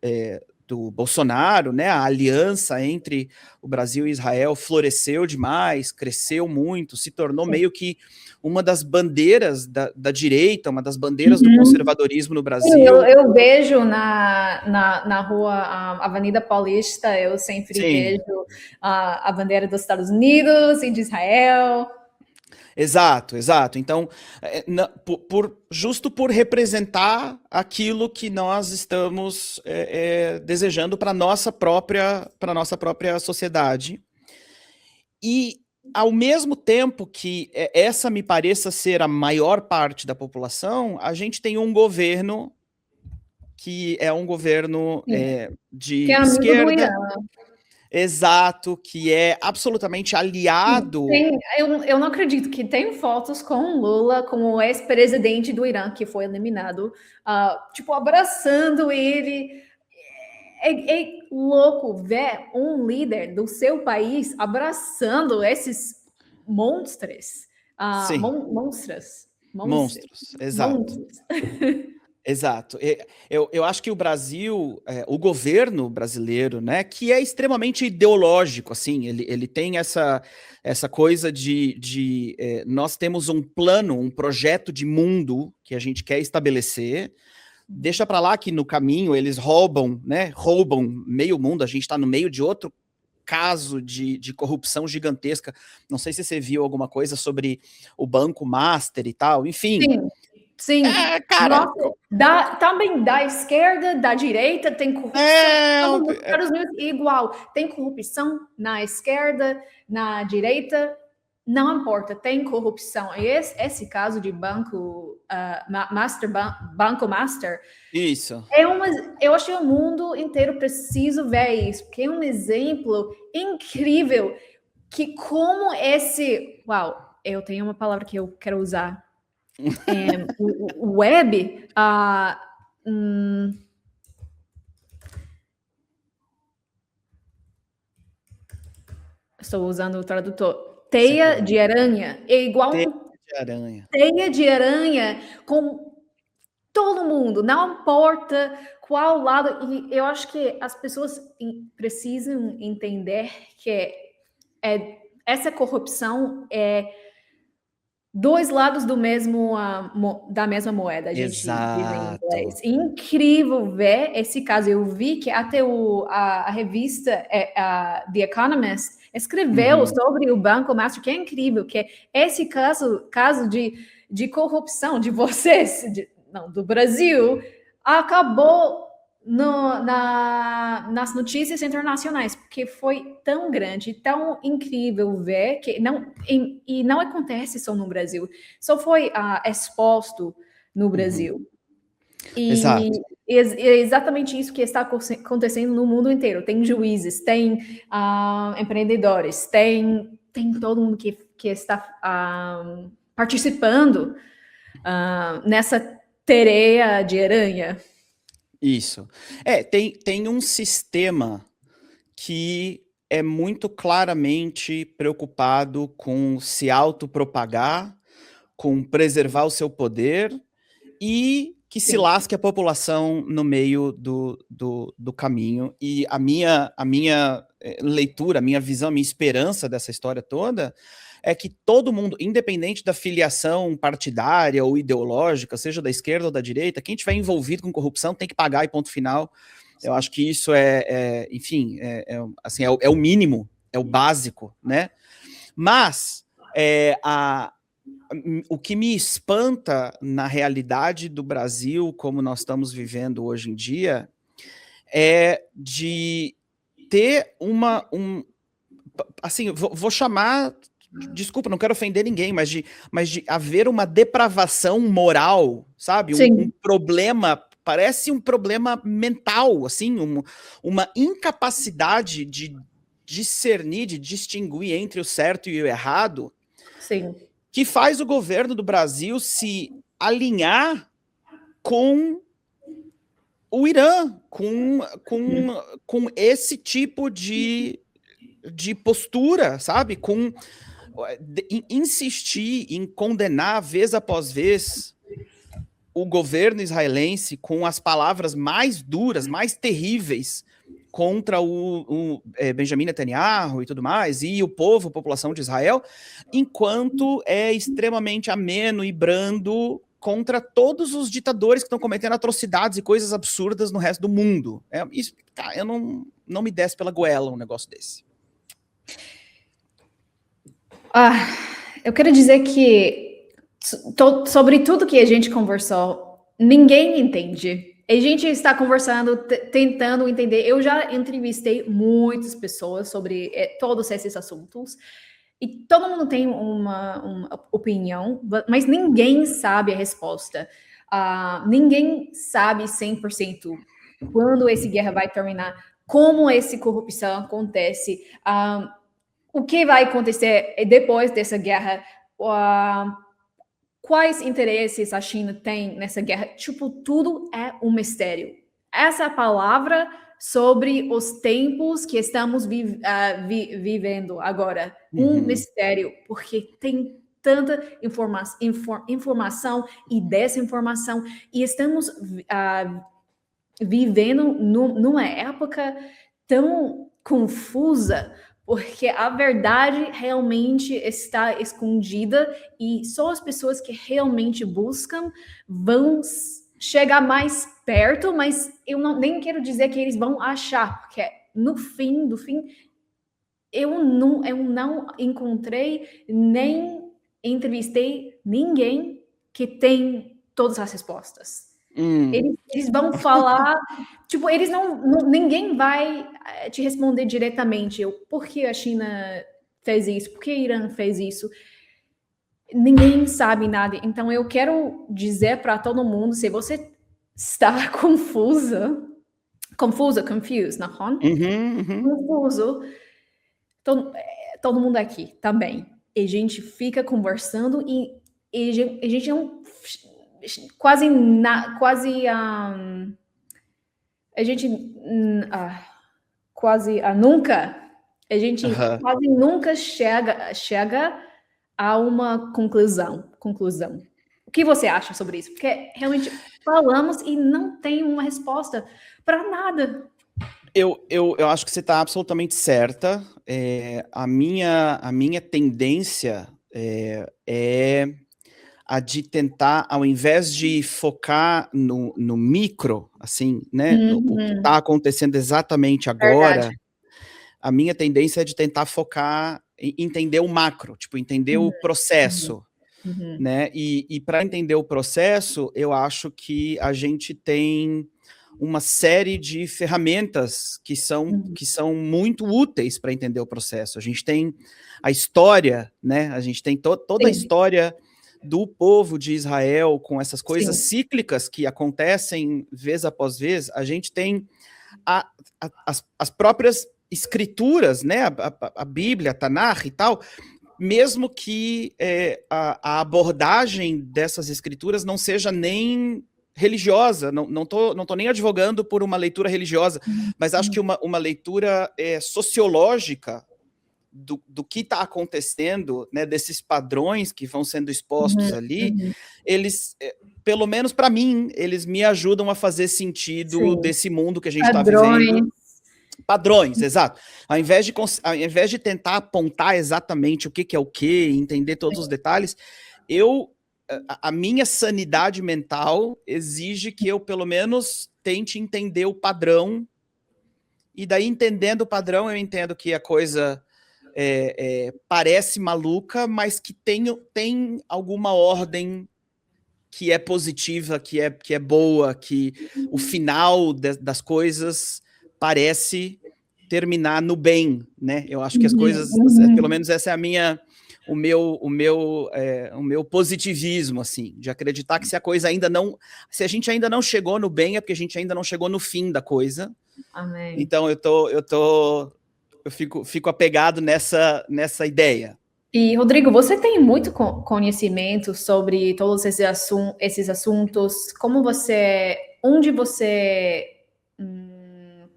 Bolsonaro, né? A aliança entre o Brasil e Israel floresceu demais, cresceu muito, se tornou meio que uma das bandeiras da direita, uma das bandeiras do conservadorismo no Brasil.
Eu vejo na rua, Avenida Paulista, eu sempre vejo a bandeira dos Estados Unidos e de Israel.
Exato. Então, justo por representar aquilo que nós estamos desejando para nossa própria sociedade. E, ao mesmo tempo que essa me pareça ser a maior parte da população, a gente tem um governo que é um governo de
que é amigo
esquerda.
do Irã.
Exato, que é absolutamente aliado.
Eu não acredito que tem fotos com Lula como o ex-presidente do Irã, que foi eliminado, tipo, abraçando ele. É louco ver um líder do seu país abraçando esses monstros.
Monstros, exato. Exato. Eu acho que o Brasil, o governo brasileiro, né, que é extremamente ideológico, assim, ele tem essa coisa de nós temos um plano, um projeto de mundo que a gente quer estabelecer. Deixa para lá que no caminho eles roubam meio mundo. A gente está no meio de outro caso de corrupção gigantesca. Não sei se você viu alguma coisa sobre o Banco Master e tal, enfim.
Sim.
Cara,
também da esquerda, da direita, tem corrupção. Nos Estados Unidos igual. Tem corrupção na esquerda, na direita. Não importa, tem corrupção. E esse caso de Banco Master.
Isso.
Eu acho que o mundo inteiro precisa ver isso, porque é um exemplo incrível que como esse... Uau, eu tenho uma palavra que eu quero usar. O web... estou usando o tradutor. Teia de aranha é igual teia de aranha com todo mundo, não importa qual lado. E eu acho que as pessoas precisam entender que essa corrupção é dois lados da mesma moeda, a gente diz em inglês. Incrível ver esse caso. Eu vi que até a revista The Economist escreveu sobre o Banco Master, que é incrível, que esse caso de corrupção de vocês, do Brasil, acabou nas notícias internacionais, porque foi tão grande, tão incrível ver que não acontece só no Brasil, só foi exposto no Brasil.
Exato.
E é exatamente isso que está acontecendo no mundo inteiro. Tem juízes, tem empreendedores, tem tem todo mundo que está participando nessa teia de aranha.
Isso. Tem um sistema que é muito claramente preocupado com se autopropagar, com preservar o seu poder e que se lasque a população no meio do caminho. E a minha leitura, a minha visão, a minha esperança dessa história toda é que todo mundo, independente da filiação partidária ou ideológica, seja da esquerda ou da direita, quem estiver envolvido com corrupção tem que pagar e ponto final. Eu acho que isso enfim, assim, é o mínimo, é o básico, né? Mas o que me espanta na realidade do Brasil, como nós estamos vivendo hoje em dia, é de ter assim, vou chamar, desculpa, não quero ofender ninguém, mas de haver uma depravação moral, sabe? Um problema, parece um problema mental, assim, uma incapacidade de discernir, de distinguir entre o certo e o errado.
Sim.
Que faz o governo do Brasil se alinhar com o Irã, com esse tipo de postura, sabe? Insistir em condenar vez após vez o governo israelense com as palavras mais duras, mais terríveis contra o Benjamin Netanyahu e tudo mais, e o povo, a população de Israel, enquanto é extremamente ameno e brando contra todos os ditadores que estão cometendo atrocidades e coisas absurdas no resto do mundo. Eu não me desce pela goela um negócio desse.
Eu quero dizer que sobre tudo que a gente conversou, ninguém entende. A gente está conversando, tentando entender. Eu já entrevistei muitas pessoas sobre todos esses assuntos e todo mundo tem uma opinião, mas ninguém sabe a resposta. Ninguém sabe 100% quando essa guerra vai terminar, como essa corrupção acontece, o que vai acontecer depois dessa guerra, quais interesses a China tem nessa guerra. Tipo, tudo é um mistério. Essa é a palavra sobre os tempos que estamos vivendo agora. Um mistério, porque tem tanta informação e desinformação, e estamos vivendo numa época tão confusa, porque a verdade realmente está escondida e só as pessoas que realmente buscam vão chegar mais perto, mas eu nem quero dizer que eles vão achar, porque no fim do fim, eu não encontrei nem entrevistei ninguém que tem todas as respostas. Eles vão falar, tipo, ninguém vai te responder diretamente por que a China fez isso, por que a Irã fez isso. Ninguém sabe nada. Então eu quero dizer para todo mundo, se você está confused, não? Confuso, todo mundo aqui também. A gente fica conversando e a gente não quase nunca chega a uma conclusão. O que você acha sobre isso? Porque realmente falamos e não tem uma resposta para nada.
Eu acho que você está absolutamente certa. A minha tendência é a de tentar, ao invés de focar no micro, assim, né, o que está acontecendo exatamente agora, verdade. A minha tendência é de tentar focar em entender o macro, tipo, entender o processo, né, e para entender o processo, eu acho que a gente tem uma série de ferramentas que são muito úteis para entender o processo. A gente tem a história, né, a gente tem toda a história do povo de Israel, com essas coisas cíclicas que acontecem vez após vez. A gente tem as próprias escrituras, né, a Bíblia, a Tanakh e tal, mesmo que a abordagem dessas escrituras não seja nem religiosa, não tô nem advogando por uma leitura religiosa, mas acho que uma leitura sociológica do que está acontecendo, né, desses padrões que vão sendo expostos ali, eles, pelo menos para mim, eles me ajudam a fazer sentido desse mundo que a gente está vivendo. Padrões, exato. Ao invés de tentar apontar exatamente o que é o que, entender todos os detalhes, a minha sanidade mental exige que eu, pelo menos, tente entender o padrão, e daí, entendendo o padrão, eu entendo que a coisa parece maluca, mas que tem alguma ordem que é positiva, que é boa, que o final das coisas parece terminar no bem, né? Eu acho que as coisas, pelo menos essa é o meu positivismo, assim, de acreditar que se a gente ainda não chegou no bem, é porque a gente ainda não chegou no fim da coisa.
Amém.
Então eu fico apegado nessa ideia.
E, Rodrigo, você tem muito conhecimento sobre todos esses assuntos? Onde você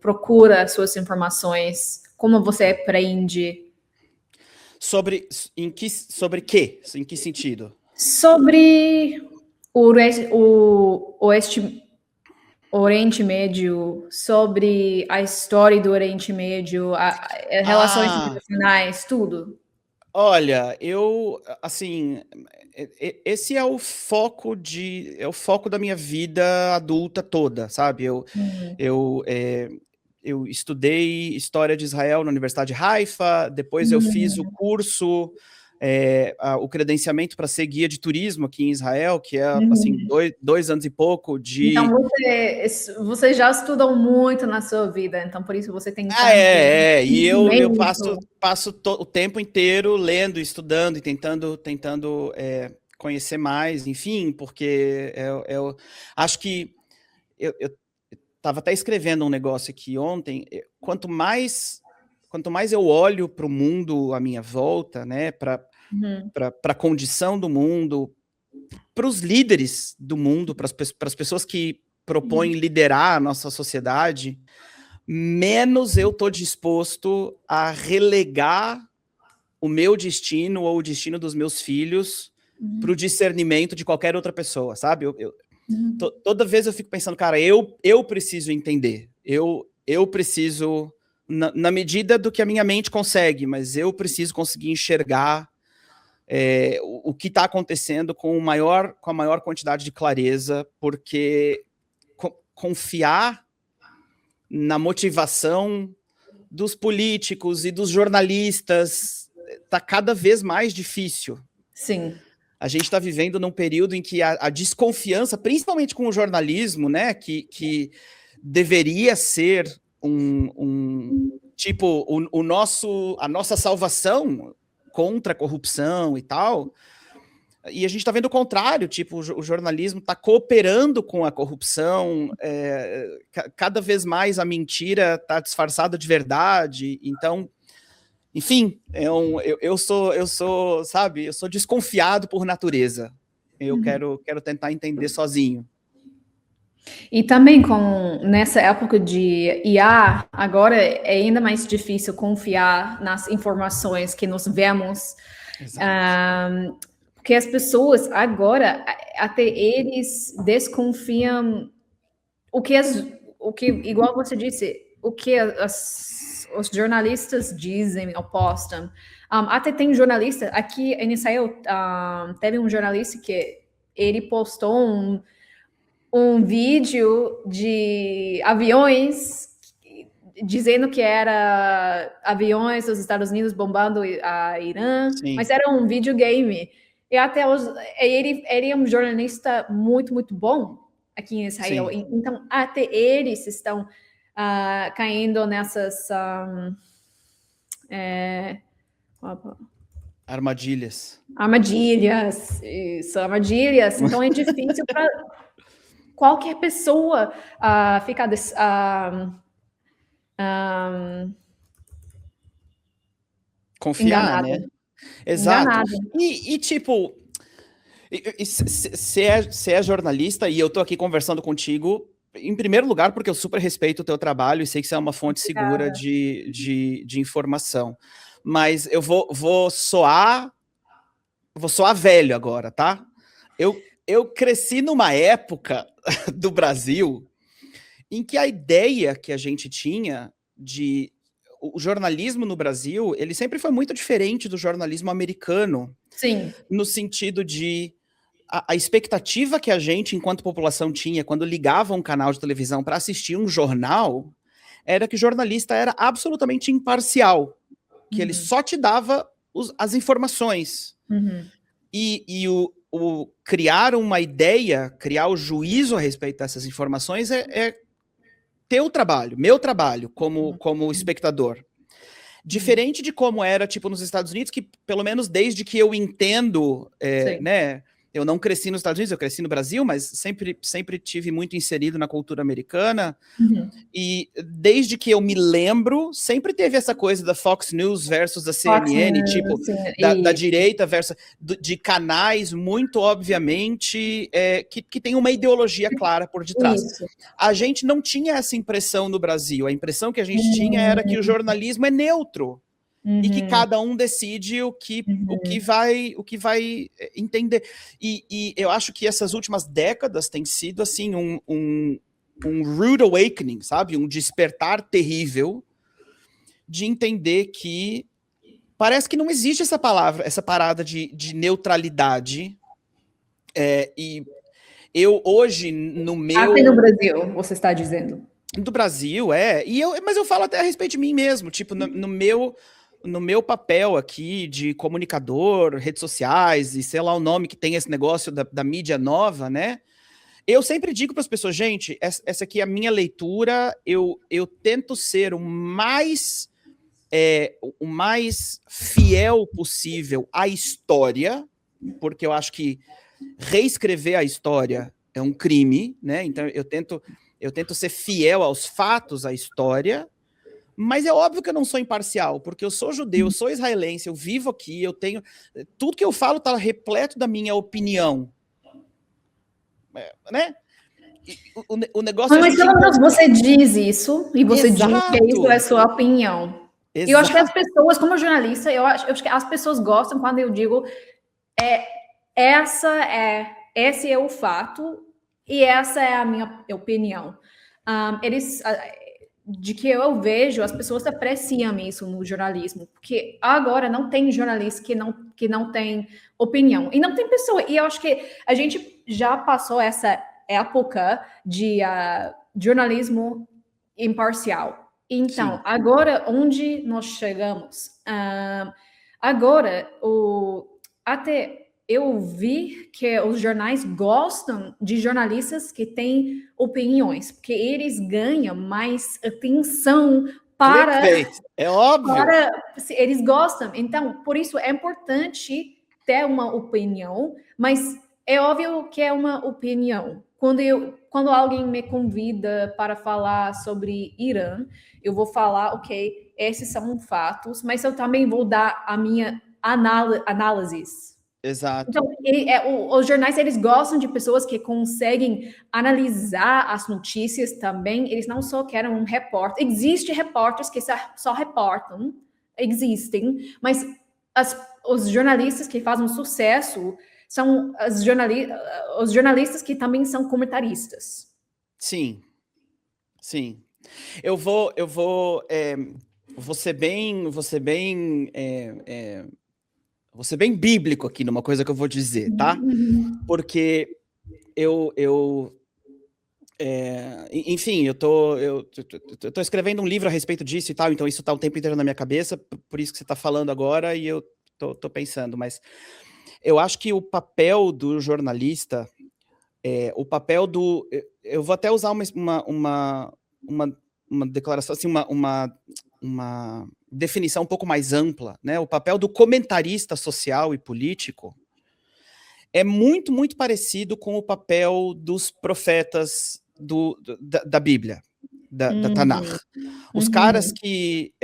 procura suas informações? Como você aprende?
Sobre quê? Em que sentido?
Sobre o Oriente Médio, sobre a história do Oriente Médio, relações internacionais, tudo.
Olha, assim, esse é o foco da minha vida adulta toda, sabe? Eu estudei História de Israel na Universidade de Haifa, depois eu fiz o curso, o credenciamento para ser guia de turismo aqui em Israel, que é, assim, 2 anos e pouco de...
Então, você já estudou muito na sua vida, então por isso você tem tanto
e eu passo o tempo inteiro lendo, estudando e tentando conhecer mais, enfim, porque eu acho que eu estava até escrevendo um negócio aqui ontem. Quanto mais eu olho para o mundo à minha volta, né, para a condição do mundo, para os líderes do mundo, para as pessoas que propõem liderar a nossa sociedade, menos eu estou disposto a relegar o meu destino ou o destino dos meus filhos para o discernimento de qualquer outra pessoa, sabe? Toda vez eu fico pensando, cara, eu preciso entender, eu preciso, na medida do que a minha mente consegue, mas eu preciso conseguir enxergar o que está acontecendo com a maior quantidade de clareza, porque confiar na motivação dos políticos e dos jornalistas está cada vez mais difícil.
Sim.
A gente está vivendo num período em que a desconfiança, principalmente com o jornalismo, né, que deveria ser a nossa salvação contra a corrupção e tal, e a gente está vendo o contrário, tipo, o jornalismo está cooperando com a corrupção, cada vez mais a mentira está disfarçada de verdade, então, enfim, eu sou, sabe, eu sou desconfiado por natureza, eu quero tentar entender sozinho.
E também nessa época de IA, agora é ainda mais difícil confiar nas informações que nós vemos, porque as pessoas agora, até eles desconfiam igual você disse, o que os jornalistas dizem ou postam. Até tem jornalista, aqui em Israel, teve um jornalista que ele postou um vídeo de aviões dizendo que era aviões dos Estados Unidos bombando a Irã, Sim. Mas era um videogame. E até ele é um jornalista muito, muito bom aqui em Israel. Sim. Então, até eles estão caindo nessas...
armadilhas.
Isso, armadilhas. Então, é difícil para qualquer pessoa ficar
Confiar, né?
Enganada,
Exato.
enganada.
E tipo, você é jornalista e eu tô aqui conversando contigo, em primeiro lugar, porque eu super respeito o teu trabalho e sei que você é uma fonte segura
Obrigada.
de informação. Mas eu vou soar velho agora, tá? Eu cresci numa época do Brasil em que a ideia que a gente tinha de o jornalismo no Brasil, ele sempre foi muito diferente do jornalismo americano,
Sim.
no sentido de a expectativa que a gente, enquanto população, tinha quando ligava um canal de televisão para assistir um jornal, era que o jornalista era absolutamente imparcial, que ele só te dava as informações. E o criar uma ideia, criar o juízo a respeito dessas informações é teu trabalho, meu trabalho como espectador. Diferente de como era, tipo, nos Estados Unidos, que pelo menos desde que eu entendo, né, eu não cresci nos Estados Unidos, eu cresci no Brasil, mas sempre tive muito inserido na cultura americana, e desde que eu me lembro, sempre teve essa coisa da Fox News versus da CNN, tipo, da direita versus de canais, muito obviamente, que tem uma ideologia clara por detrás.
Isso.
A gente não tinha essa impressão no Brasil, a impressão que a gente tinha era que o jornalismo é neutro, e que cada um decide o que vai entender. E eu acho que essas últimas décadas têm sido assim um rude awakening, sabe? Um despertar terrível de entender que parece que não existe essa palavra, essa parada de neutralidade. E eu hoje, no meu...
Até no Brasil, você está dizendo.
Do Brasil, mas eu falo até a respeito de mim mesmo, tipo, no meu papel aqui de comunicador, redes sociais e sei lá o nome que tem esse negócio da mídia nova, né? Eu sempre digo para as pessoas, gente, essa aqui é a minha leitura, eu tento ser o mais fiel possível à história, porque eu acho que reescrever a história é um crime, né? Então eu tento ser fiel aos fatos, à história, mas é óbvio que eu não sou imparcial, porque eu sou judeu, eu sou israelense, eu vivo aqui, eu tenho... Tudo que eu falo está repleto da minha opinião. Né? O negócio
mas pelo menos você diz isso, e você diz que isso é sua opinião. Exato. Eu acho que as pessoas, como jornalista, eu acho que as pessoas gostam quando eu digo esse é o fato e essa é a minha opinião. De que eu vejo, as pessoas apreciam isso no jornalismo, porque agora não tem jornalista que não tem opinião, e não tem pessoa, e eu acho que a gente já passou essa época de jornalismo imparcial. Então, sim, agora, onde nós chegamos? Agora, até eu vi que os jornais gostam de jornalistas que têm opiniões, porque eles ganham mais atenção para...
É óbvio.
Eles gostam. Então, por isso é importante ter uma opinião, mas é óbvio que é uma opinião. Quando alguém me convida para falar sobre Irã, eu vou falar, ok, esses são fatos, mas eu também vou dar a minha análises.
Exato.
Então, os jornais, eles gostam de pessoas que conseguem analisar as notícias também, eles não só querem um repórter. Existem repórteres que só reportam, existem, mas os jornalistas que fazem sucesso são os jornalistas que também são comentaristas.
Sim, sim. Eu vou ser bem bíblico aqui numa coisa que eu vou dizer, tá? Porque enfim, eu tô escrevendo um livro a respeito disso e tal, então isso tá o tempo inteiro na minha cabeça, por isso que você tá falando agora e eu tô pensando, mas eu acho que o papel do jornalista, eu vou até usar uma declaração, assim, uma definição um pouco mais ampla, né? O papel do comentarista social e político é muito, muito parecido com o papel dos profetas da Bíblia, da Tanakh. Os caras que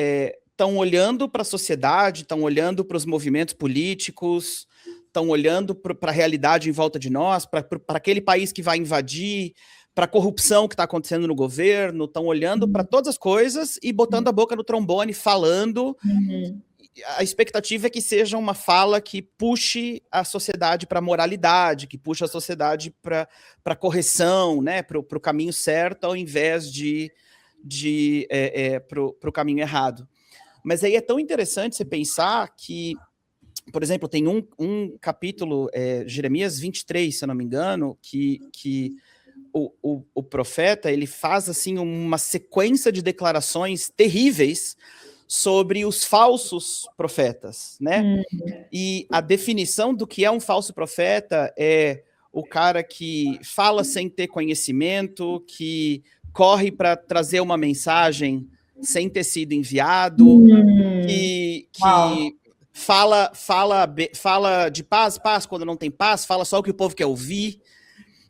estão olhando para a sociedade, estão olhando para os movimentos políticos, estão olhando para a realidade em volta de nós, para aquele país que vai invadir, para a corrupção que está acontecendo no governo, estão olhando para todas as coisas e botando a boca no trombone, falando. A expectativa é que seja uma fala que puxe a sociedade para a moralidade, que puxe a sociedade para a correção, né, para o caminho certo, ao invés de para o caminho errado. Mas aí é tão interessante você pensar que, por exemplo, tem um capítulo, Jeremias 23, se eu não me engano, que o profeta ele faz assim uma sequência de declarações terríveis sobre os falsos profetas, né? E a definição do que é um falso profeta é o cara que fala sem ter conhecimento, que corre para trazer uma mensagem sem ter sido enviado, que fala de paz quando não tem paz, fala só o que o povo quer ouvir.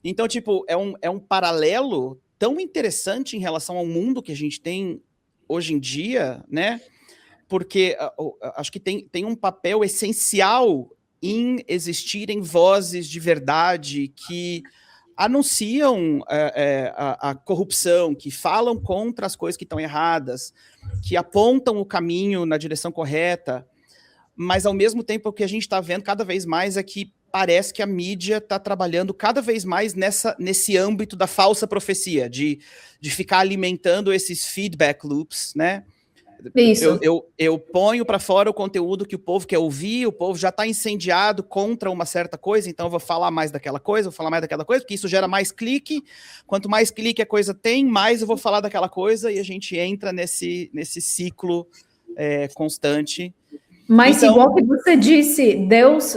Então, tipo, é um paralelo tão interessante em relação ao mundo que a gente tem hoje em dia, né? Porque acho que tem um papel essencial em existirem vozes de verdade que anunciam a corrupção, que falam contra as coisas que estão erradas, que apontam o caminho na direção correta, mas ao mesmo tempo o que a gente está vendo cada vez mais é que parece que a mídia está trabalhando cada vez mais nesse âmbito da falsa profecia, de ficar alimentando esses feedback loops, né?
Isso.
Eu ponho para fora o conteúdo que o povo quer ouvir, o povo já está incendiado contra uma certa coisa, então eu vou falar mais daquela coisa, porque isso gera mais clique. Quanto mais clique a coisa tem, mais eu vou falar daquela coisa, e a gente entra nesse ciclo constante.
Mas então, igual que você disse, Deus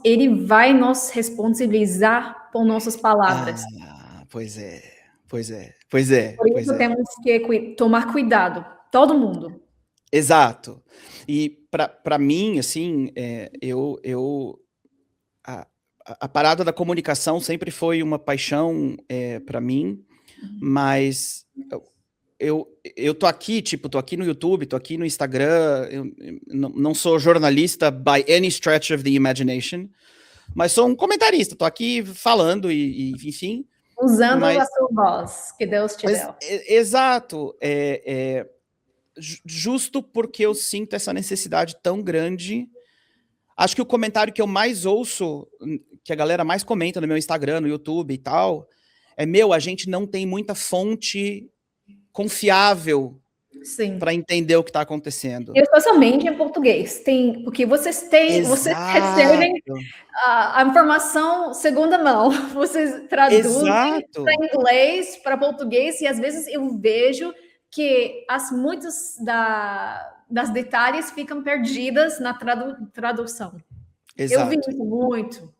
ele vai nos responsabilizar por nossas palavras.
Pois é.
Por isso temos que tomar cuidado, todo mundo.
Exato. E para mim, assim, a parada da comunicação sempre foi uma paixão para mim, mas eu tô aqui no YouTube, tô aqui no Instagram, eu não sou jornalista by any stretch of the imagination, mas sou um comentarista, tô aqui falando e enfim.
Usando a sua voz, que Deus te deu.
Exato. Justo porque eu sinto essa necessidade tão grande. Acho que o comentário que eu mais ouço, que a galera mais comenta no meu Instagram, no YouTube e tal, a gente não tem muita fonte confiável para entender o que está acontecendo.
Especialmente em português. Porque vocês recebem a informação segunda mão. Vocês traduzem para inglês, para português, e às vezes eu vejo que muitos das detalhes ficam perdidas na tradução.
Exato.
Eu vi isso muito.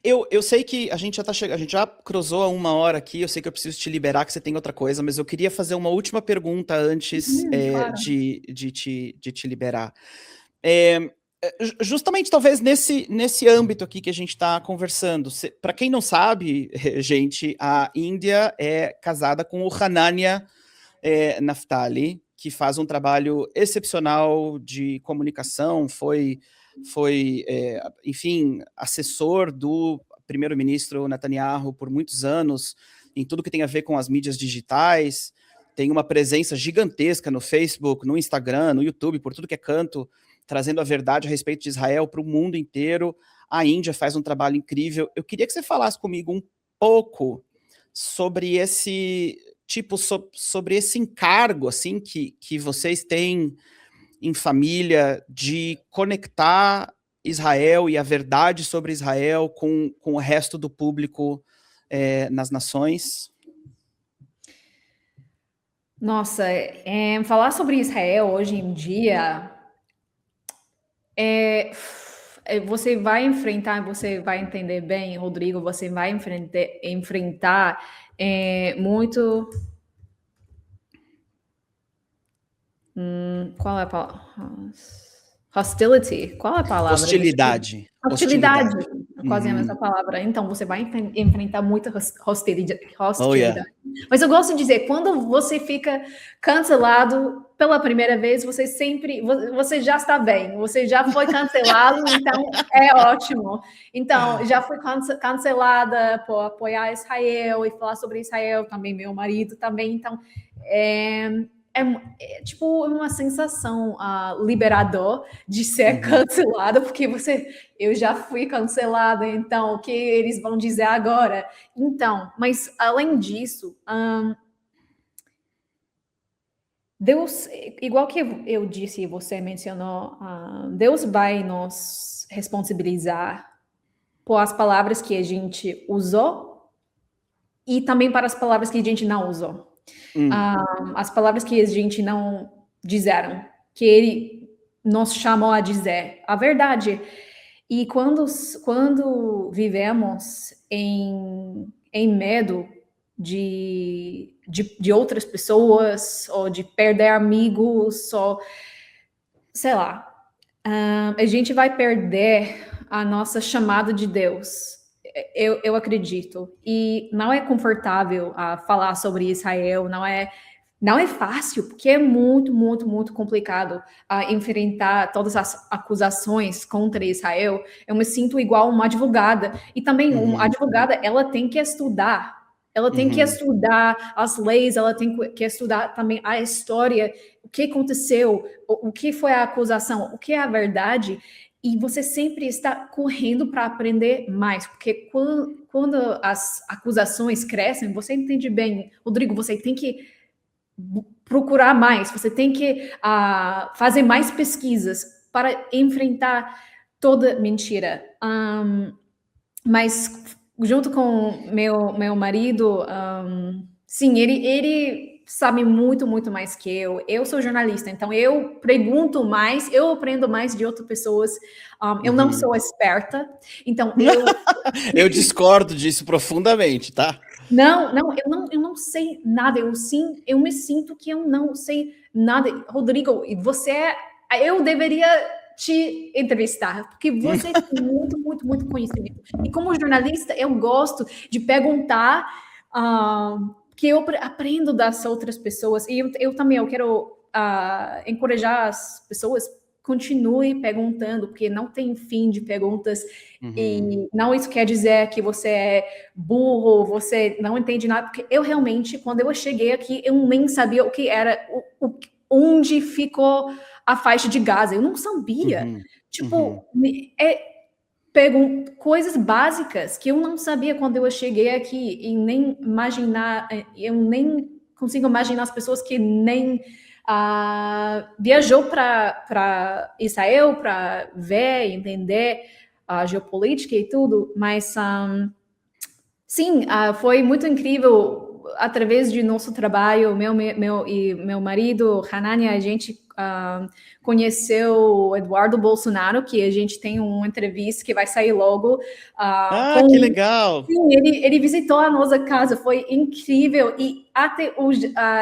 Eu sei que a gente já tá chegando, a gente já cruzou a 1 hora aqui, eu sei que eu preciso te liberar, que você tem outra coisa, mas eu queria fazer uma última pergunta antes claro. de te liberar. Justamente, talvez, nesse âmbito aqui que a gente está conversando. Para quem não sabe, gente, a Índia é casada com o Hanania Naftali, que faz um trabalho excepcional de comunicação, foi enfim, assessor do primeiro-ministro Netanyahu por muitos anos, em tudo que tem a ver com as mídias digitais, tem uma presença gigantesca no Facebook, no Instagram, no YouTube, por tudo que é canto, trazendo a verdade a respeito de Israel para o mundo inteiro. A Índia faz um trabalho incrível. Eu queria que você falasse comigo um pouco sobre esse sobre esse encargo assim que vocês têm em família de conectar Israel e a verdade sobre Israel com o resto do público nas nações.
Nossa, falar sobre Israel hoje em dia você vai entender bem, Rodrigo, você vai enfrentar muito... qual é a palavra? Hostility. Qual é a palavra?
Hostilidade.
quase a mesma palavra. Então, você vai enfrentar muita hostilidade.
Oh, yeah.
Mas eu gosto de dizer, quando você fica cancelado pela primeira vez, você já está bem, você já foi cancelado, então é ótimo. Então, já fui cancelada por apoiar Israel e falar sobre Israel, também meu marido também, então é tipo uma sensação liberador de ser cancelada, porque eu já fui cancelada, então o que eles vão dizer agora? Então, mas além disso, Deus, igual que eu disse e você mencionou, Deus vai nos responsabilizar por as palavras que a gente usou e também para as palavras que a gente não usou. As palavras que a gente não disseram, que ele nos chamou a dizer, a verdade. E quando vivemos em medo de outras pessoas, ou de perder amigos, ou sei lá, a gente vai perder a nossa chamada de Deus. Eu acredito. E não é confortável falar sobre Israel, não é fácil, porque é muito, muito, muito complicado enfrentar todas as acusações contra Israel. Eu me sinto igual uma advogada. E também uma advogada, ela tem que estudar. Ela tem que estudar as leis, ela tem que estudar também a história, o que aconteceu, o que foi a acusação, o que é a verdade. E você sempre está correndo para aprender mais, porque quando as acusações crescem, você entende bem, Rodrigo, você tem que procurar mais, você tem que fazer mais pesquisas para enfrentar toda mentira. Mas junto com meu marido, sim, ele sabe muito, muito mais que eu. Eu sou jornalista, então eu pergunto mais, eu aprendo mais de outras pessoas. Eu não sou esperta, então
eu discordo disso profundamente, tá?
Não, eu não sei nada. Eu me sinto que eu não sei nada. Rodrigo, eu deveria te entrevistar, porque você tem muito, muito, muito conhecimento. E como jornalista, eu gosto de perguntar, que eu aprendo das outras pessoas. E eu também quero encorajar as pessoas, continue perguntando, porque não tem fim de perguntas. E não isso quer dizer que você é burro, você não entende nada, porque eu realmente, quando eu cheguei aqui, eu nem sabia o que era, onde ficou a faixa de Gaza. Eu não sabia. Tipo, coisas básicas que eu não sabia quando eu cheguei aqui, e nem imaginar, eu nem consigo imaginar as pessoas que nem viajou para Israel para ver, entender a geopolítica e tudo, mas sim, foi muito incrível. Através de nosso trabalho, meu marido, Hanania, a gente conheceu o Eduardo Bolsonaro, que a gente tem uma entrevista que vai sair logo.
Que legal!
Sim, ele visitou a nossa casa, foi incrível. E até o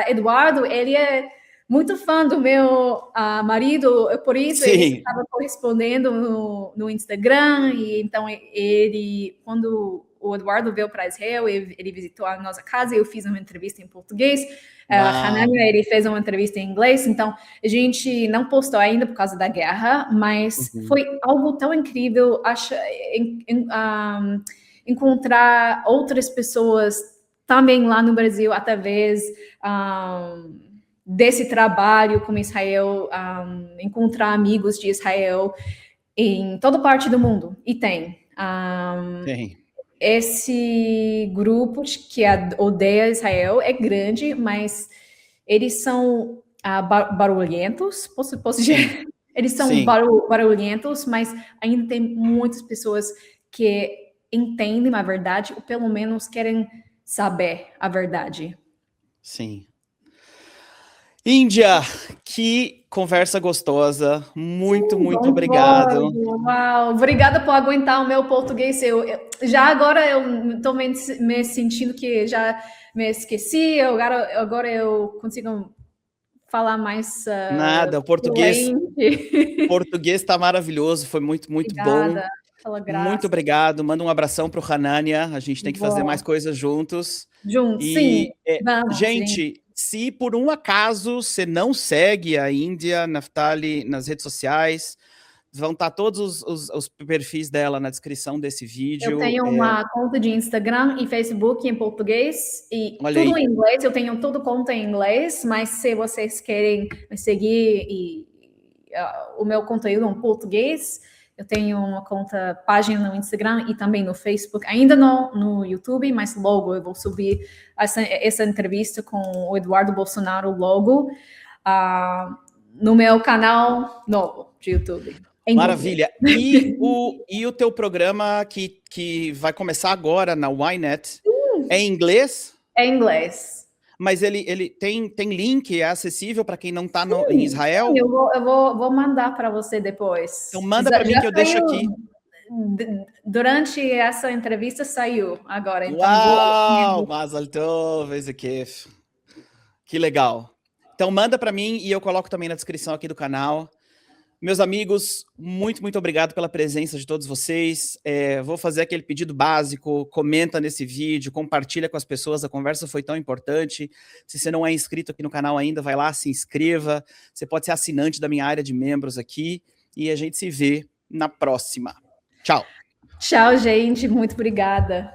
Eduardo, ele é muito fã do meu marido, por isso ele estava correspondendo no Instagram. E então quando o Eduardo veio para Israel, ele visitou a nossa casa, eu fiz uma entrevista em português, Hanania, ele fez uma entrevista em inglês, então a gente não postou ainda por causa da guerra, mas foi algo tão incrível encontrar outras pessoas também lá no Brasil, através desse trabalho com Israel, encontrar amigos de Israel em toda parte do mundo, e tem. Esse grupo que odeia Israel é grande, mas eles são barulhentos, posso dizer? Eles são barulhentos, mas ainda tem muitas pessoas que entendem a verdade, ou pelo menos querem saber a verdade.
Sim. Índia, que conversa gostosa. Muito, muito obrigado.
Uau, obrigada por aguentar o meu português. Já agora eu estou me sentindo que já me esqueci. Agora eu consigo falar mais.
Nada, o português está maravilhoso. Foi muito, muito bom.
Fala
Muito
graça.
obrigado, manda um abração para o Hanania, a gente tem que fazer mais
Bom,
coisas juntos.
juntos, sim,
E,
vamos, gente.
gente, se por um acaso você não segue a Índia Naftali nas redes sociais, vão estar todos os perfis dela na descrição desse
Eu
vídeo.
tenho uma conta de Instagram e Facebook em português e
Olha
tudo
aí.
em inglês. Eu tenho tudo conta em inglês, mas se vocês querem me seguir e o meu conteúdo em português, eu tenho uma página no Instagram e também no Facebook. Ainda não no YouTube, mas logo eu vou subir essa entrevista com o Eduardo Bolsonaro logo no meu canal novo de YouTube.
Maravilha. E o teu programa que vai começar agora na Ynet é em inglês?
É inglês.
Mas ele tem link, é acessível para quem não está em Israel?
Sim, eu vou mandar para você depois.
Então manda para mim que eu deixo aqui.
Durante essa entrevista saiu agora. Então
Uau, Mazal Tov, esse kef. Que legal. Então manda para mim e eu coloco também na descrição aqui do canal. Meus amigos, muito, muito obrigado pela presença de todos vocês. Vou fazer aquele pedido básico, comenta nesse vídeo, compartilha com as pessoas, a conversa foi tão importante. Se você não é inscrito aqui no canal ainda, vai lá, se inscreva. Você pode ser assinante da minha área de membros aqui e a gente se vê na próxima. Tchau.
Tchau, gente. Muito obrigada.